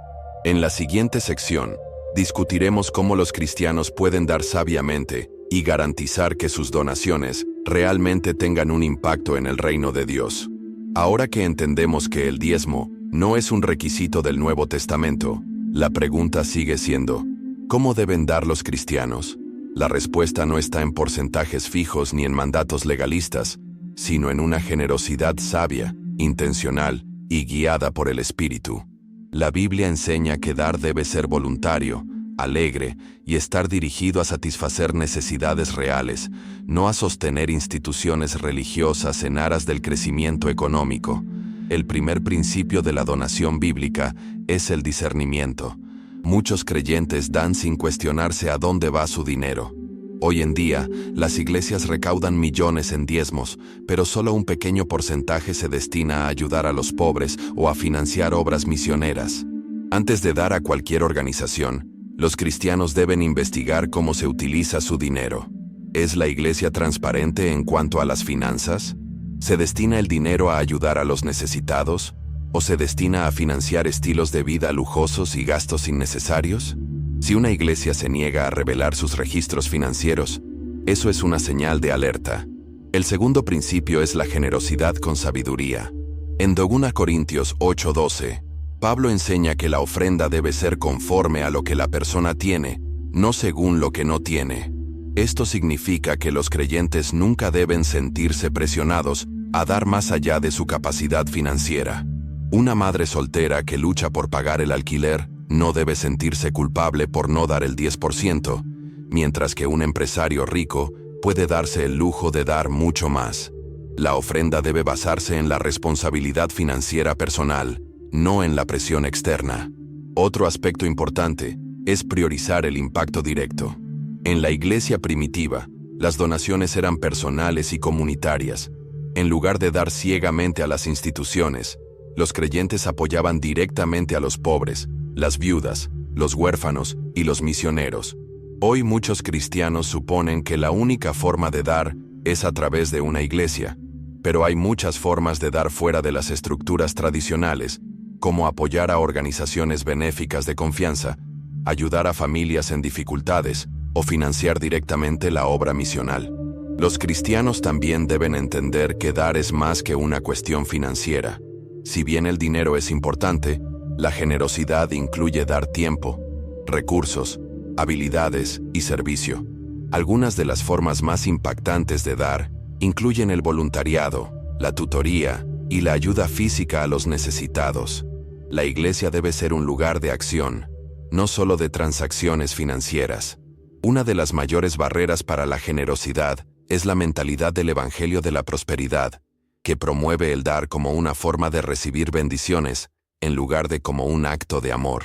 En la siguiente sección, discutiremos cómo los cristianos pueden dar sabiamente y garantizar que sus donaciones realmente tengan un impacto en el reino de Dios. Ahora que entendemos que el diezmo no es un requisito del Nuevo Testamento, la pregunta sigue siendo: ¿cómo deben dar los cristianos? La respuesta no está en porcentajes fijos ni en mandatos legalistas, sino en una generosidad sabia, intencional y guiada por el Espíritu. La Biblia enseña que dar debe ser voluntario, alegre y estar dirigido a satisfacer necesidades reales, no a sostener instituciones religiosas en aras del crecimiento económico. El primer principio de la donación bíblica es el discernimiento. Muchos creyentes dan sin cuestionarse a dónde va su dinero. Hoy en día, las iglesias recaudan millones en diezmos, pero solo un pequeño porcentaje se destina a ayudar a los pobres o a financiar obras misioneras. Antes de dar a cualquier organización, los cristianos deben investigar cómo se utiliza su dinero. ¿Es la iglesia transparente en cuanto a las finanzas? ¿Se destina el dinero a ayudar a los necesitados? ¿O se destina a financiar estilos de vida lujosos y gastos innecesarios? Si una iglesia se niega a revelar sus registros financieros, eso es una señal de alerta. El segundo principio es la generosidad con sabiduría. En 2 Corintios 8:12, Pablo enseña que la ofrenda debe ser conforme a lo que la persona tiene, no según lo que no tiene. Esto significa que los creyentes nunca deben sentirse presionados a dar más allá de su capacidad financiera. Una madre soltera que lucha por pagar el alquiler no debe sentirse culpable por no dar el 10%, mientras que un empresario rico puede darse el lujo de dar mucho más. La ofrenda debe basarse en la responsabilidad financiera personal, no en la presión externa. Otro aspecto importante es priorizar el impacto directo. En la iglesia primitiva, las donaciones eran personales y comunitarias. En lugar de dar ciegamente a las instituciones, los creyentes apoyaban directamente a los pobres, las viudas, los huérfanos y los misioneros. Hoy muchos cristianos suponen que la única forma de dar es a través de una iglesia, pero hay muchas formas de dar fuera de las estructuras tradicionales, como apoyar a organizaciones benéficas de confianza, ayudar a familias en dificultades o financiar directamente la obra misional. Los cristianos también deben entender que dar es más que una cuestión financiera. Si bien el dinero es importante, la generosidad incluye dar tiempo, recursos, habilidades y servicio. Algunas de las formas más impactantes de dar incluyen el voluntariado, la tutoría y la ayuda física a los necesitados. La iglesia debe ser un lugar de acción, no solo de transacciones financieras. Una de las mayores barreras para la generosidad es la mentalidad del Evangelio de la Prosperidad, que promueve el dar como una forma de recibir bendiciones, en lugar de como un acto de amor.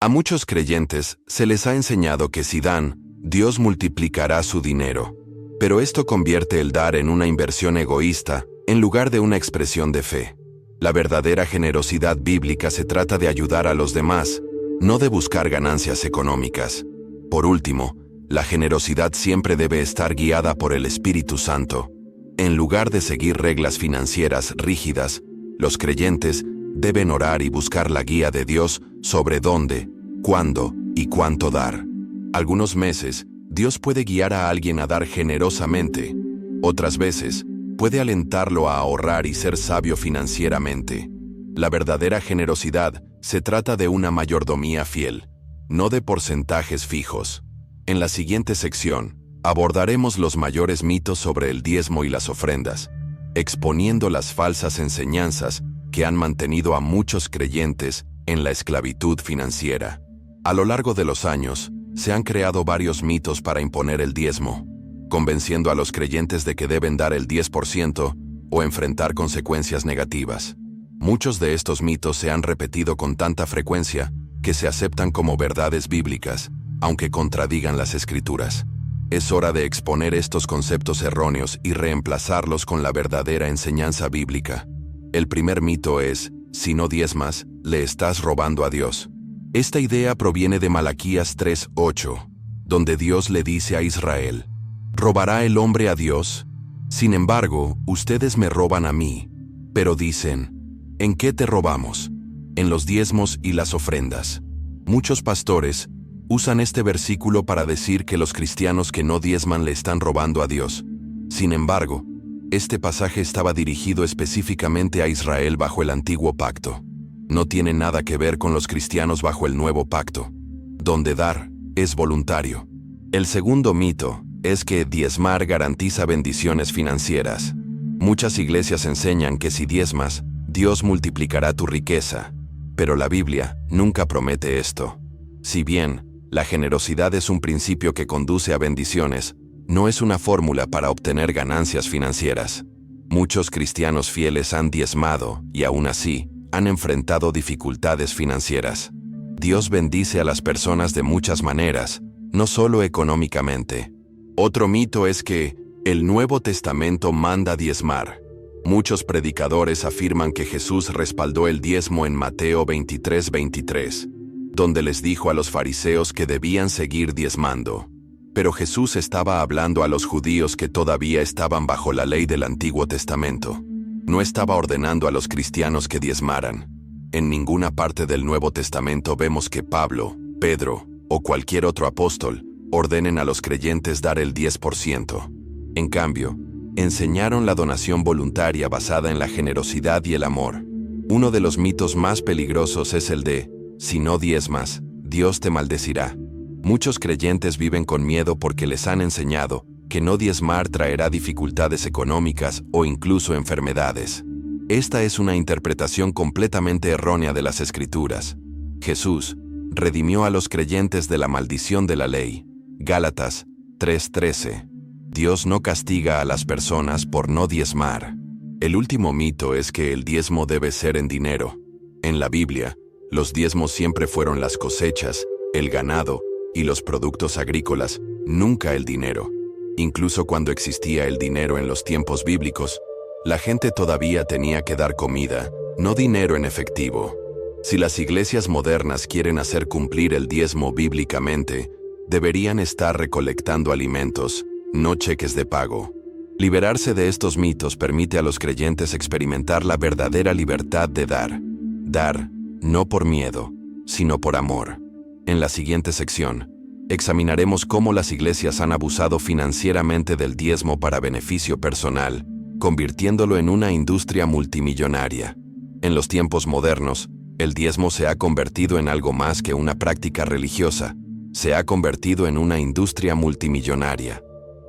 A muchos creyentes se les ha enseñado que si dan, Dios multiplicará su dinero. Pero esto convierte el dar en una inversión egoísta, en lugar de una expresión de fe. La verdadera generosidad bíblica se trata de ayudar a los demás, no de buscar ganancias económicas. Por último, la generosidad siempre debe estar guiada por el Espíritu Santo. En lugar de seguir reglas financieras rígidas, los creyentes deben orar y buscar la guía de Dios sobre dónde, cuándo y cuánto dar. Algunos meses, Dios puede guiar a alguien a dar generosamente. Otras veces, puede alentarlo a ahorrar y ser sabio financieramente. La verdadera generosidad se trata de una mayordomía fiel, no de porcentajes fijos. En la siguiente sección, abordaremos los mayores mitos sobre el diezmo y las ofrendas, exponiendo las falsas enseñanzas que han mantenido a muchos creyentes en la esclavitud financiera. A lo largo de los años, se han creado varios mitos para imponer el diezmo, convenciendo a los creyentes de que deben dar el 10% o enfrentar consecuencias negativas. Muchos de estos mitos se han repetido con tanta frecuencia que se aceptan como verdades bíblicas, aunque contradigan las Escrituras. Es hora de exponer estos conceptos erróneos y reemplazarlos con la verdadera enseñanza bíblica. El primer mito es: si no diezmas, le estás robando a Dios. Esta idea proviene de Malaquías 3:8, donde Dios le dice a Israel: ¿robará el hombre a Dios? Sin embargo, ustedes me roban a mí. Pero dicen: ¿en qué te robamos? En los diezmos y las ofrendas. Muchos pastores usan este versículo para decir que los cristianos que no diezman le están robando a Dios. Sin embargo, este pasaje estaba dirigido específicamente a Israel bajo el antiguo pacto. No tiene nada que ver con los cristianos bajo el nuevo pacto, donde dar es voluntario. El segundo mito es que diezmar garantiza bendiciones financieras. Muchas iglesias enseñan que si diezmas, Dios multiplicará tu riqueza, pero la Biblia nunca promete esto. Si bien la generosidad es un principio que conduce a bendiciones, no es una fórmula para obtener ganancias financieras. Muchos cristianos fieles han diezmado y aún así han enfrentado dificultades financieras. Dios bendice a las personas de muchas maneras, no solo económicamente. Otro mito es que el Nuevo Testamento manda diezmar. Muchos predicadores afirman que Jesús respaldó el diezmo en Mateo 23:23. Donde les dijo a los fariseos que debían seguir diezmando. Pero Jesús estaba hablando a los judíos que todavía estaban bajo la ley del Antiguo Testamento. No estaba ordenando a los cristianos que diezmaran. En ninguna parte del Nuevo Testamento vemos que Pablo, Pedro o cualquier otro apóstol ordenen a los creyentes dar el 10%. En cambio, enseñaron la donación voluntaria basada en la generosidad y el amor. Uno de los mitos más peligrosos es el de: si no diezmas, Dios te maldecirá. Muchos creyentes viven con miedo porque les han enseñado que no diezmar traerá dificultades económicas o incluso enfermedades. Esta es una interpretación completamente errónea de las Escrituras. Jesús redimió a los creyentes de la maldición de la ley. Gálatas 3:13. Dios no castiga a las personas por no diezmar. El último mito es que el diezmo debe ser en dinero. En la Biblia, los diezmos siempre fueron las cosechas, el ganado y los productos agrícolas, nunca el dinero. Incluso cuando existía el dinero en los tiempos bíblicos, la gente todavía tenía que dar comida, no dinero en efectivo. Si las iglesias modernas quieren hacer cumplir el diezmo bíblicamente, deberían estar recolectando alimentos, no cheques de pago. Liberarse de estos mitos permite a los creyentes experimentar la verdadera libertad de dar. Dar, no por miedo, sino por amor. En la siguiente sección, Examinaremos cómo las iglesias han abusado financieramente del diezmo para beneficio personal, convirtiéndolo en una industria multimillonaria. En los tiempos modernos, el diezmo se ha convertido en algo más que una práctica religiosa. Se ha convertido en una industria multimillonaria.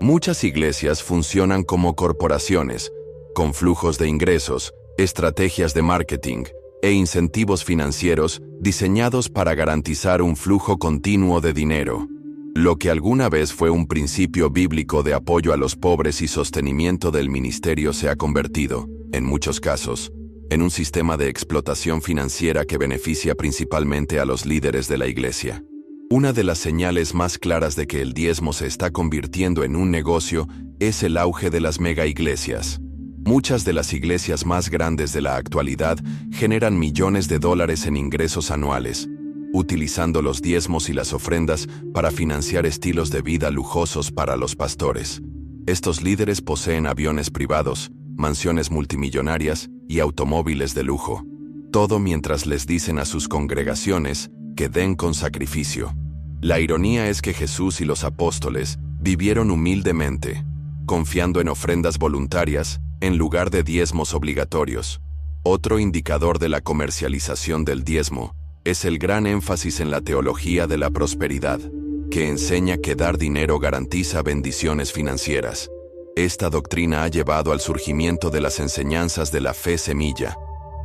Muchas iglesias funcionan como corporaciones, con flujos de ingresos, estrategias de marketing e incentivos financieros diseñados para garantizar un flujo continuo de dinero. Lo que alguna vez fue un principio bíblico de apoyo a los pobres y sostenimiento del ministerio se ha convertido, en muchos casos, en un sistema de explotación financiera que beneficia principalmente a los líderes de la iglesia. Una de las señales más claras de que el diezmo se está convirtiendo en un negocio es el auge de las megaiglesias. Muchas de las iglesias más grandes de la actualidad generan millones de dólares en ingresos anuales, utilizando los diezmos y las ofrendas para financiar estilos de vida lujosos para los pastores. Estos líderes poseen aviones privados, mansiones multimillonarias y automóviles de lujo. Todo mientras les dicen a sus congregaciones que den con sacrificio. La ironía es que Jesús y los apóstoles vivieron humildemente, confiando en ofrendas voluntarias en lugar de diezmos obligatorios. Otro indicador de la comercialización del diezmo es el gran énfasis en la teología de la prosperidad, que enseña que dar dinero garantiza bendiciones financieras. Esta doctrina ha llevado al surgimiento de las enseñanzas de la fe semilla,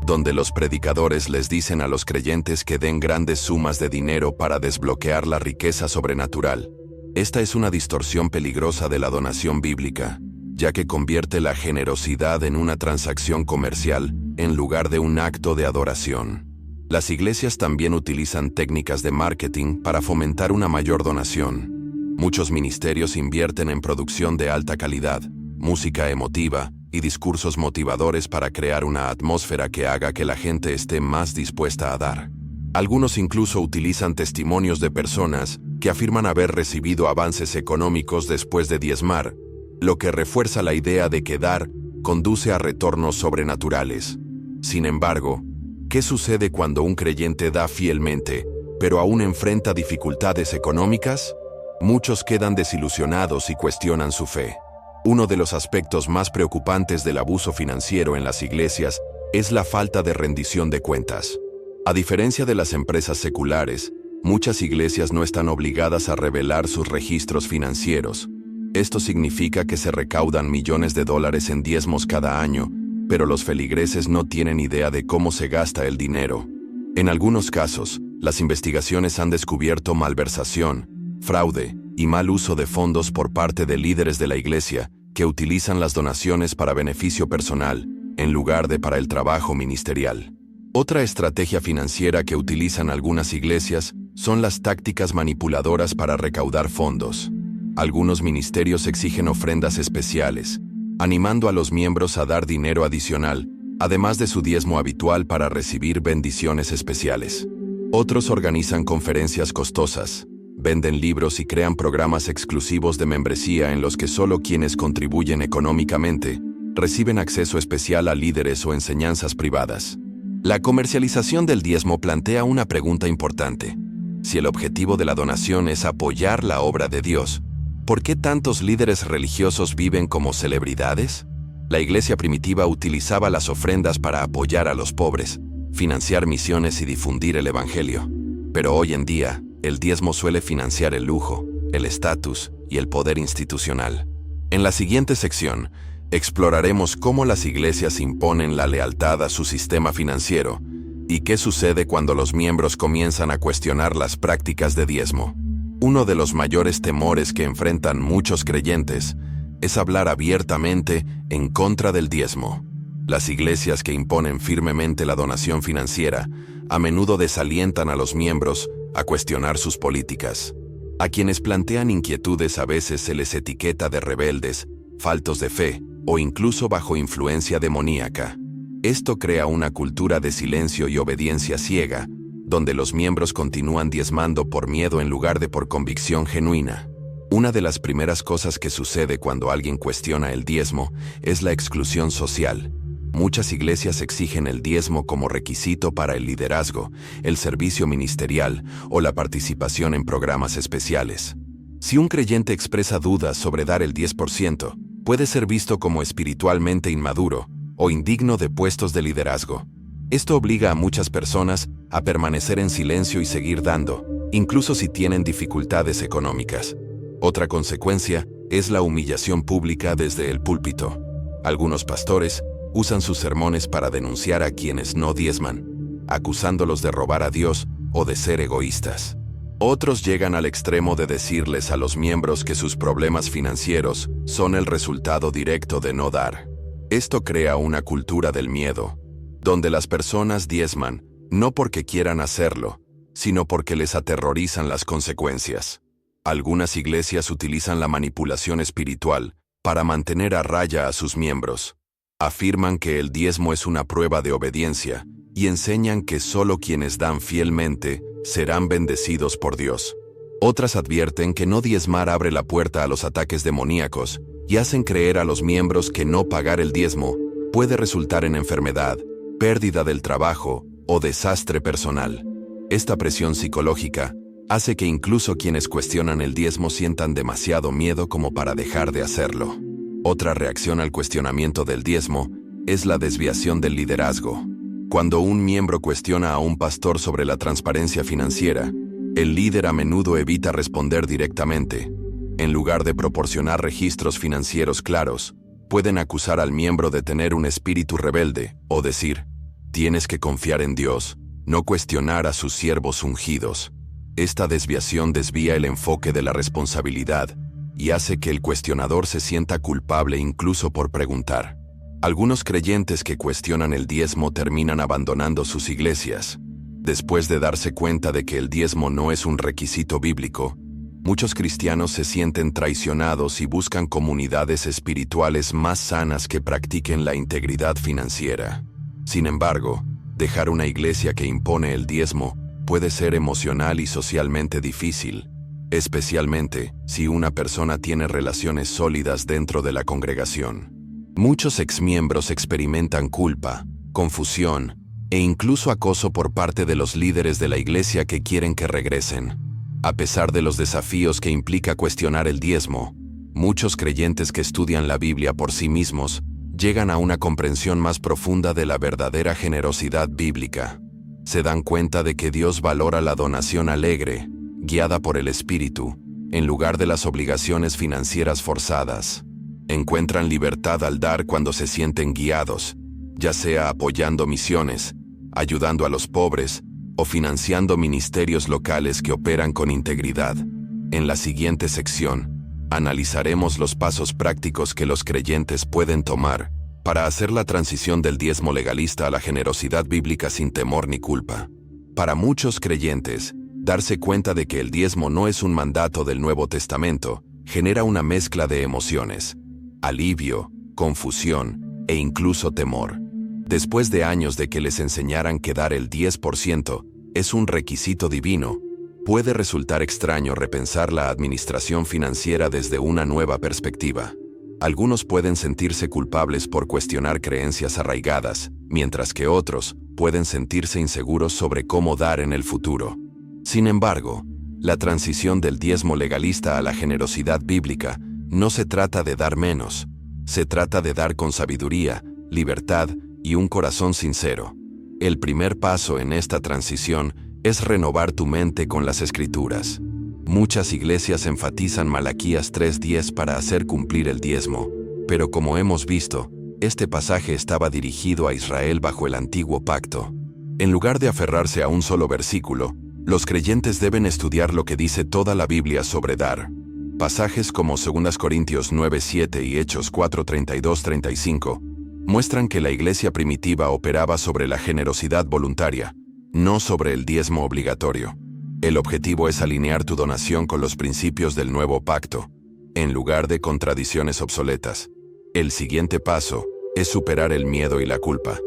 donde los predicadores les dicen a los creyentes que den grandes sumas de dinero para desbloquear la riqueza sobrenatural. Esta es una distorsión peligrosa de la donación bíblica, ya que convierte la generosidad en una transacción comercial en lugar de un acto de adoración. Las iglesias también utilizan técnicas de marketing para fomentar una mayor donación. Muchos ministerios invierten en producción de alta calidad, música emotiva y discursos motivadores para crear una atmósfera que haga que la gente esté más dispuesta a dar. Algunos incluso utilizan testimonios de personas que afirman haber recibido avances económicos después de diezmar, lo que refuerza la idea de que dar conduce a retornos sobrenaturales. Sin embargo, ¿qué sucede cuando un creyente da fielmente, pero aún enfrenta dificultades económicas? Muchos quedan desilusionados y cuestionan su fe. Uno de los aspectos más preocupantes del abuso financiero en las iglesias es la falta de rendición de cuentas. A diferencia de las empresas seculares, muchas iglesias no están obligadas a revelar sus registros financieros. Esto significa que se recaudan millones de dólares en diezmos cada año, pero los feligreses no tienen idea de cómo se gasta el dinero. En algunos casos, las investigaciones han descubierto malversación, fraude y mal uso de fondos por parte de líderes de la iglesia que utilizan las donaciones para beneficio personal, en lugar de para el trabajo ministerial. Otra estrategia financiera que utilizan algunas iglesias son las tácticas manipuladoras para recaudar fondos. Algunos ministerios exigen ofrendas especiales, animando a los miembros a dar dinero adicional, además de su diezmo habitual para recibir bendiciones especiales. Otros organizan conferencias costosas, venden libros y crean programas exclusivos de membresía en los que solo quienes contribuyen económicamente reciben acceso especial a líderes o enseñanzas privadas. La comercialización del diezmo plantea una pregunta importante. Si el objetivo de la donación es apoyar la obra de Dios, ¿por qué tantos líderes religiosos viven como celebridades? La iglesia primitiva utilizaba las ofrendas para apoyar a los pobres, financiar misiones y difundir el evangelio. Pero hoy en día, el diezmo suele financiar el lujo, el estatus y el poder institucional. En la siguiente sección, exploraremos cómo las iglesias imponen la lealtad a su sistema financiero y qué sucede cuando los miembros comienzan a cuestionar las prácticas de diezmo. Uno de los mayores temores que enfrentan muchos creyentes es hablar abiertamente en contra del diezmo. Las iglesias que imponen firmemente la donación financiera a menudo desalientan a los miembros a cuestionar sus políticas. A quienes plantean inquietudes a veces se les etiqueta de rebeldes, faltos de fe o incluso bajo influencia demoníaca. Esto crea una cultura de silencio y obediencia ciega, donde los miembros continúan diezmando por miedo en lugar de por convicción genuina. Una de las primeras cosas que sucede cuando alguien cuestiona el diezmo es la exclusión social. Muchas iglesias exigen el diezmo como requisito para el liderazgo, el servicio ministerial o la participación en programas especiales. Si un creyente expresa dudas sobre dar el 10%, puede ser visto como espiritualmente inmaduro o indigno de puestos de liderazgo. Esto obliga a muchas personas a permanecer en silencio y seguir dando, incluso si tienen dificultades económicas. Otra consecuencia es la humillación pública desde el púlpito. Algunos pastores usan sus sermones para denunciar a quienes no diezman, acusándolos de robar a Dios o de ser egoístas. Otros llegan al extremo de decirles a los miembros que sus problemas financieros son el resultado directo de no dar. Esto crea una cultura del miedo, donde las personas diezman no porque quieran hacerlo, sino porque les aterrorizan las consecuencias. Algunas iglesias utilizan la manipulación espiritual para mantener a raya a sus miembros. Afirman que el diezmo es una prueba de obediencia y enseñan que solo quienes dan fielmente serán bendecidos por Dios. Otras advierten que no diezmar abre la puerta a los ataques demoníacos y hacen creer a los miembros que no pagar el diezmo puede resultar en enfermedad, pérdida del trabajo o desastre personal. Esta presión psicológica hace que incluso quienes cuestionan el diezmo sientan demasiado miedo como para dejar de hacerlo. Otra reacción al cuestionamiento del diezmo es la desviación del liderazgo. Cuando un miembro cuestiona a un pastor sobre la transparencia financiera, el líder a menudo evita responder directamente. En lugar de proporcionar registros financieros claros, pueden acusar al miembro de tener un espíritu rebelde o decir, tienes que confiar en Dios, no cuestionar a sus siervos ungidos. Esta desviación desvía el enfoque de la responsabilidad y hace que el cuestionador se sienta culpable incluso por preguntar. Algunos creyentes que cuestionan el diezmo terminan abandonando sus iglesias. Después de darse cuenta de que el diezmo no es un requisito bíblico, muchos cristianos se sienten traicionados y buscan comunidades espirituales más sanas que practiquen la integridad financiera. Sin embargo, dejar una iglesia que impone el diezmo puede ser emocional y socialmente difícil, especialmente si una persona tiene relaciones sólidas dentro de la congregación. Muchos exmiembros experimentan culpa, confusión e incluso acoso por parte de los líderes de la iglesia que quieren que regresen. A pesar de los desafíos que implica cuestionar el diezmo, muchos creyentes que estudian la Biblia por sí mismos llegan a una comprensión más profunda de la verdadera generosidad bíblica. Se dan cuenta de que Dios valora la donación alegre, guiada por el Espíritu, en lugar de las obligaciones financieras forzadas. Encuentran libertad al dar cuando se sienten guiados, ya sea apoyando misiones, ayudando a los pobres o financiando ministerios locales que operan con integridad. En la siguiente sección, analizaremos los pasos prácticos que los creyentes pueden tomar para hacer la transición del diezmo legalista a la generosidad bíblica sin temor ni culpa. Para muchos creyentes, darse cuenta de que el diezmo no es un mandato del Nuevo Testamento genera una mezcla de emociones: alivio, confusión e incluso temor. Después de años de que les enseñaran que dar el 10% es un requisito divino, puede resultar extraño repensar la administración financiera desde una nueva perspectiva. Algunos pueden sentirse culpables por cuestionar creencias arraigadas, mientras que otros pueden sentirse inseguros sobre cómo dar en el futuro. Sin embargo, la transición del diezmo legalista a la generosidad bíblica no se trata de dar menos, se trata de dar con sabiduría, libertad y un corazón sincero. El primer paso en esta transición es renovar tu mente con las Escrituras. Muchas iglesias enfatizan Malaquías 3:10 para hacer cumplir el diezmo, pero como hemos visto, este pasaje estaba dirigido a Israel bajo el antiguo pacto. En lugar de aferrarse a un solo versículo, los creyentes deben estudiar lo que dice toda la Biblia sobre dar. Pasajes como 2 Corintios 9:7 y Hechos 4:32-35 muestran que la iglesia primitiva operaba sobre la generosidad voluntaria, no sobre el diezmo obligatorio. El objetivo es alinear tu donación con los principios del nuevo pacto, en lugar de con tradiciones obsoletas. El siguiente paso es superar el miedo y la culpa.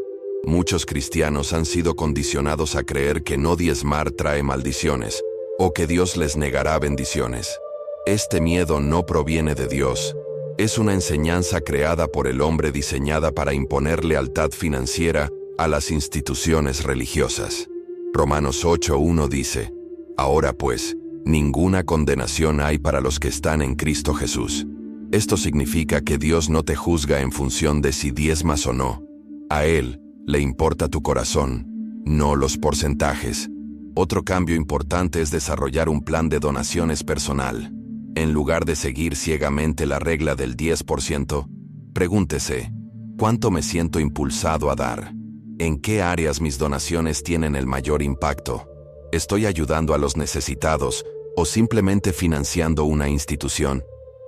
Muchos cristianos han sido condicionados a creer que no diezmar trae maldiciones, o que Dios les negará bendiciones. Este miedo no proviene de Dios, Es una enseñanza creada por el hombre diseñada para imponer lealtad financiera a las instituciones religiosas. Romanos 8:1 dice: Ahora pues, ninguna condenación hay para los que están en Cristo Jesús. Esto significa que Dios no te juzga en función de si diezmas o no. A Él le importa tu corazón, no los porcentajes. Otro cambio importante es desarrollar un plan de donaciones personal. En lugar de seguir ciegamente la regla del 10%, pregúntese: ¿cuánto me siento impulsado a dar? ¿En qué áreas mis donaciones tienen el mayor impacto? ¿Estoy ayudando a los necesitados o simplemente financiando una institución?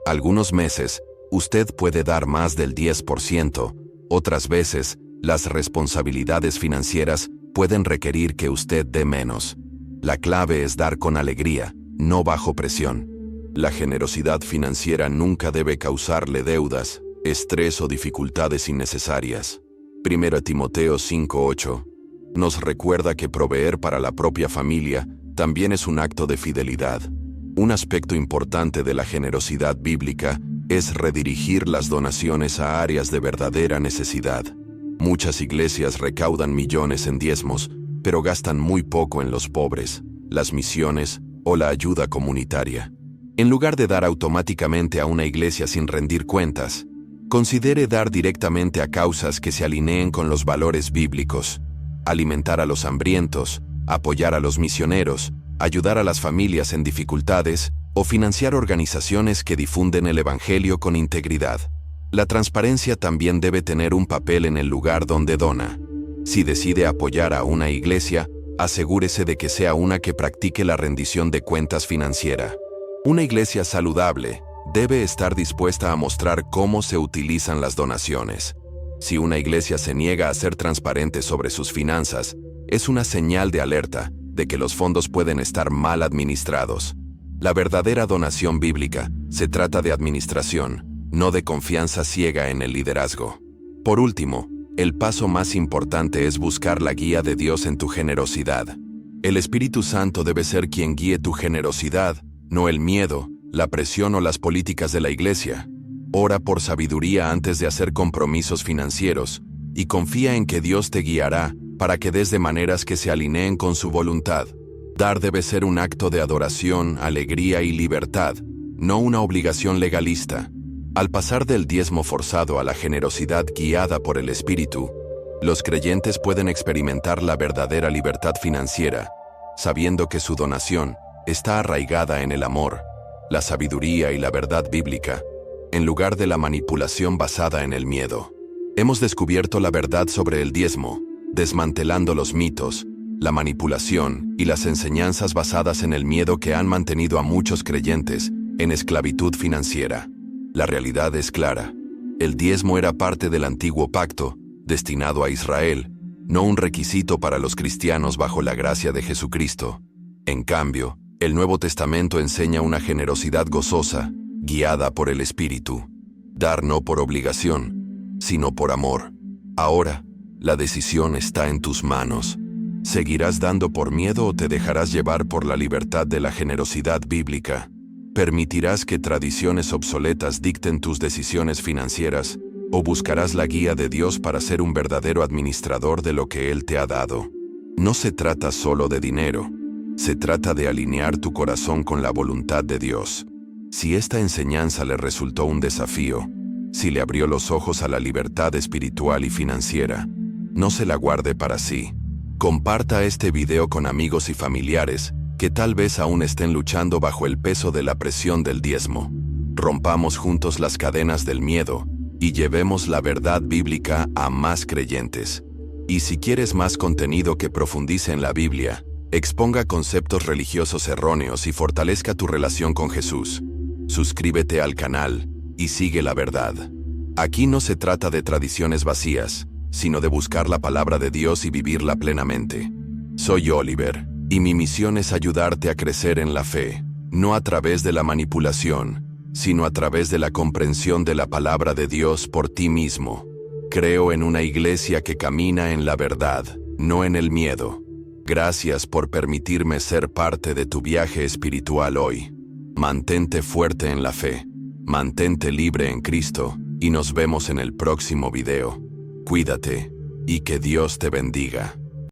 Algunos meses, usted puede dar más del 10%, otras veces, las responsabilidades financieras pueden requerir que usted dé menos. La clave es dar con alegría, no bajo presión. La generosidad financiera nunca debe causarle deudas, estrés o dificultades innecesarias. 1 Timoteo 5:8 nos recuerda que proveer para la propia familia también es un acto de fidelidad. Un aspecto importante de la generosidad bíblica es redirigir las donaciones a áreas de verdadera necesidad. Muchas iglesias recaudan millones en diezmos, pero gastan muy poco en los pobres, las misiones o la ayuda comunitaria. En lugar de dar automáticamente a una iglesia sin rendir cuentas, considere dar directamente a causas que se alineen con los valores bíblicos. Alimentar a los hambrientos, apoyar a los misioneros, ayudar a las familias en dificultades o financiar organizaciones que difunden el Evangelio con integridad. La transparencia también debe tener un papel en el lugar donde dona. Si decide apoyar a una iglesia, asegúrese de que sea una que practique la rendición de cuentas financiera. Una iglesia saludable debe estar dispuesta a mostrar cómo se utilizan las donaciones. Si una iglesia se niega a ser transparente sobre sus finanzas, es una señal de alerta de que los fondos pueden estar mal administrados. La verdadera donación bíblica se trata de administración, no de confianza ciega en el liderazgo. Por último, el paso más importante es buscar la guía de Dios en tu generosidad. El Espíritu Santo debe ser quien guíe tu generosidad, no el miedo, la presión o las políticas de la iglesia. Ora por sabiduría antes de hacer compromisos financieros y confía en que Dios te guiará para que des de maneras que se alineen con su voluntad. Dar debe ser un acto de adoración, alegría y libertad, no una obligación legalista. Al pasar del diezmo forzado a la generosidad guiada por el Espíritu, los creyentes pueden experimentar la verdadera libertad financiera, sabiendo que su donación está arraigada en el amor, la sabiduría y la verdad bíblica, en lugar de la manipulación basada en el miedo. Hemos descubierto la verdad sobre el diezmo, desmantelando los mitos, la manipulación y las enseñanzas basadas en el miedo que han mantenido a muchos creyentes en esclavitud financiera. La realidad es clara. El diezmo era parte del antiguo pacto, destinado a Israel, no un requisito para los cristianos bajo la gracia de Jesucristo. En cambio, el Nuevo Testamento enseña una generosidad gozosa, guiada por el Espíritu. Dar no por obligación, sino por amor. Ahora, la decisión está en tus manos. ¿Seguirás dando por miedo o te dejarás llevar por la libertad de la generosidad bíblica? ¿Permitirás que tradiciones obsoletas dicten tus decisiones financieras o buscarás la guía de Dios para ser un verdadero administrador de lo que Él te ha dado? No se trata solo de dinero, se trata de alinear tu corazón con la voluntad de Dios. Si esta enseñanza le resultó un desafío, si le abrió los ojos a la libertad espiritual y financiera, no se la guarde para sí. Comparta este video con amigos y familiares que tal vez aún estén luchando bajo el peso de la presión del diezmo. Rompamos juntos las cadenas del miedo y llevemos la verdad bíblica a más creyentes. Y si quieres más contenido que profundice en la Biblia, exponga conceptos religiosos erróneos y fortalezca tu relación con Jesús, suscríbete al canal y sigue la verdad. Aquí no se trata de tradiciones vacías, sino de buscar la palabra de Dios y vivirla plenamente. Soy Oliver, y mi misión es ayudarte a crecer en la fe, no a través de la manipulación, sino a través de la comprensión de la palabra de Dios por ti mismo. Creo en una iglesia que camina en la verdad, no en el miedo. Gracias por permitirme ser parte de tu viaje espiritual hoy. Mantente fuerte en la fe. Mantente libre en Cristo y nos vemos en el próximo video. Cuídate y que Dios te bendiga.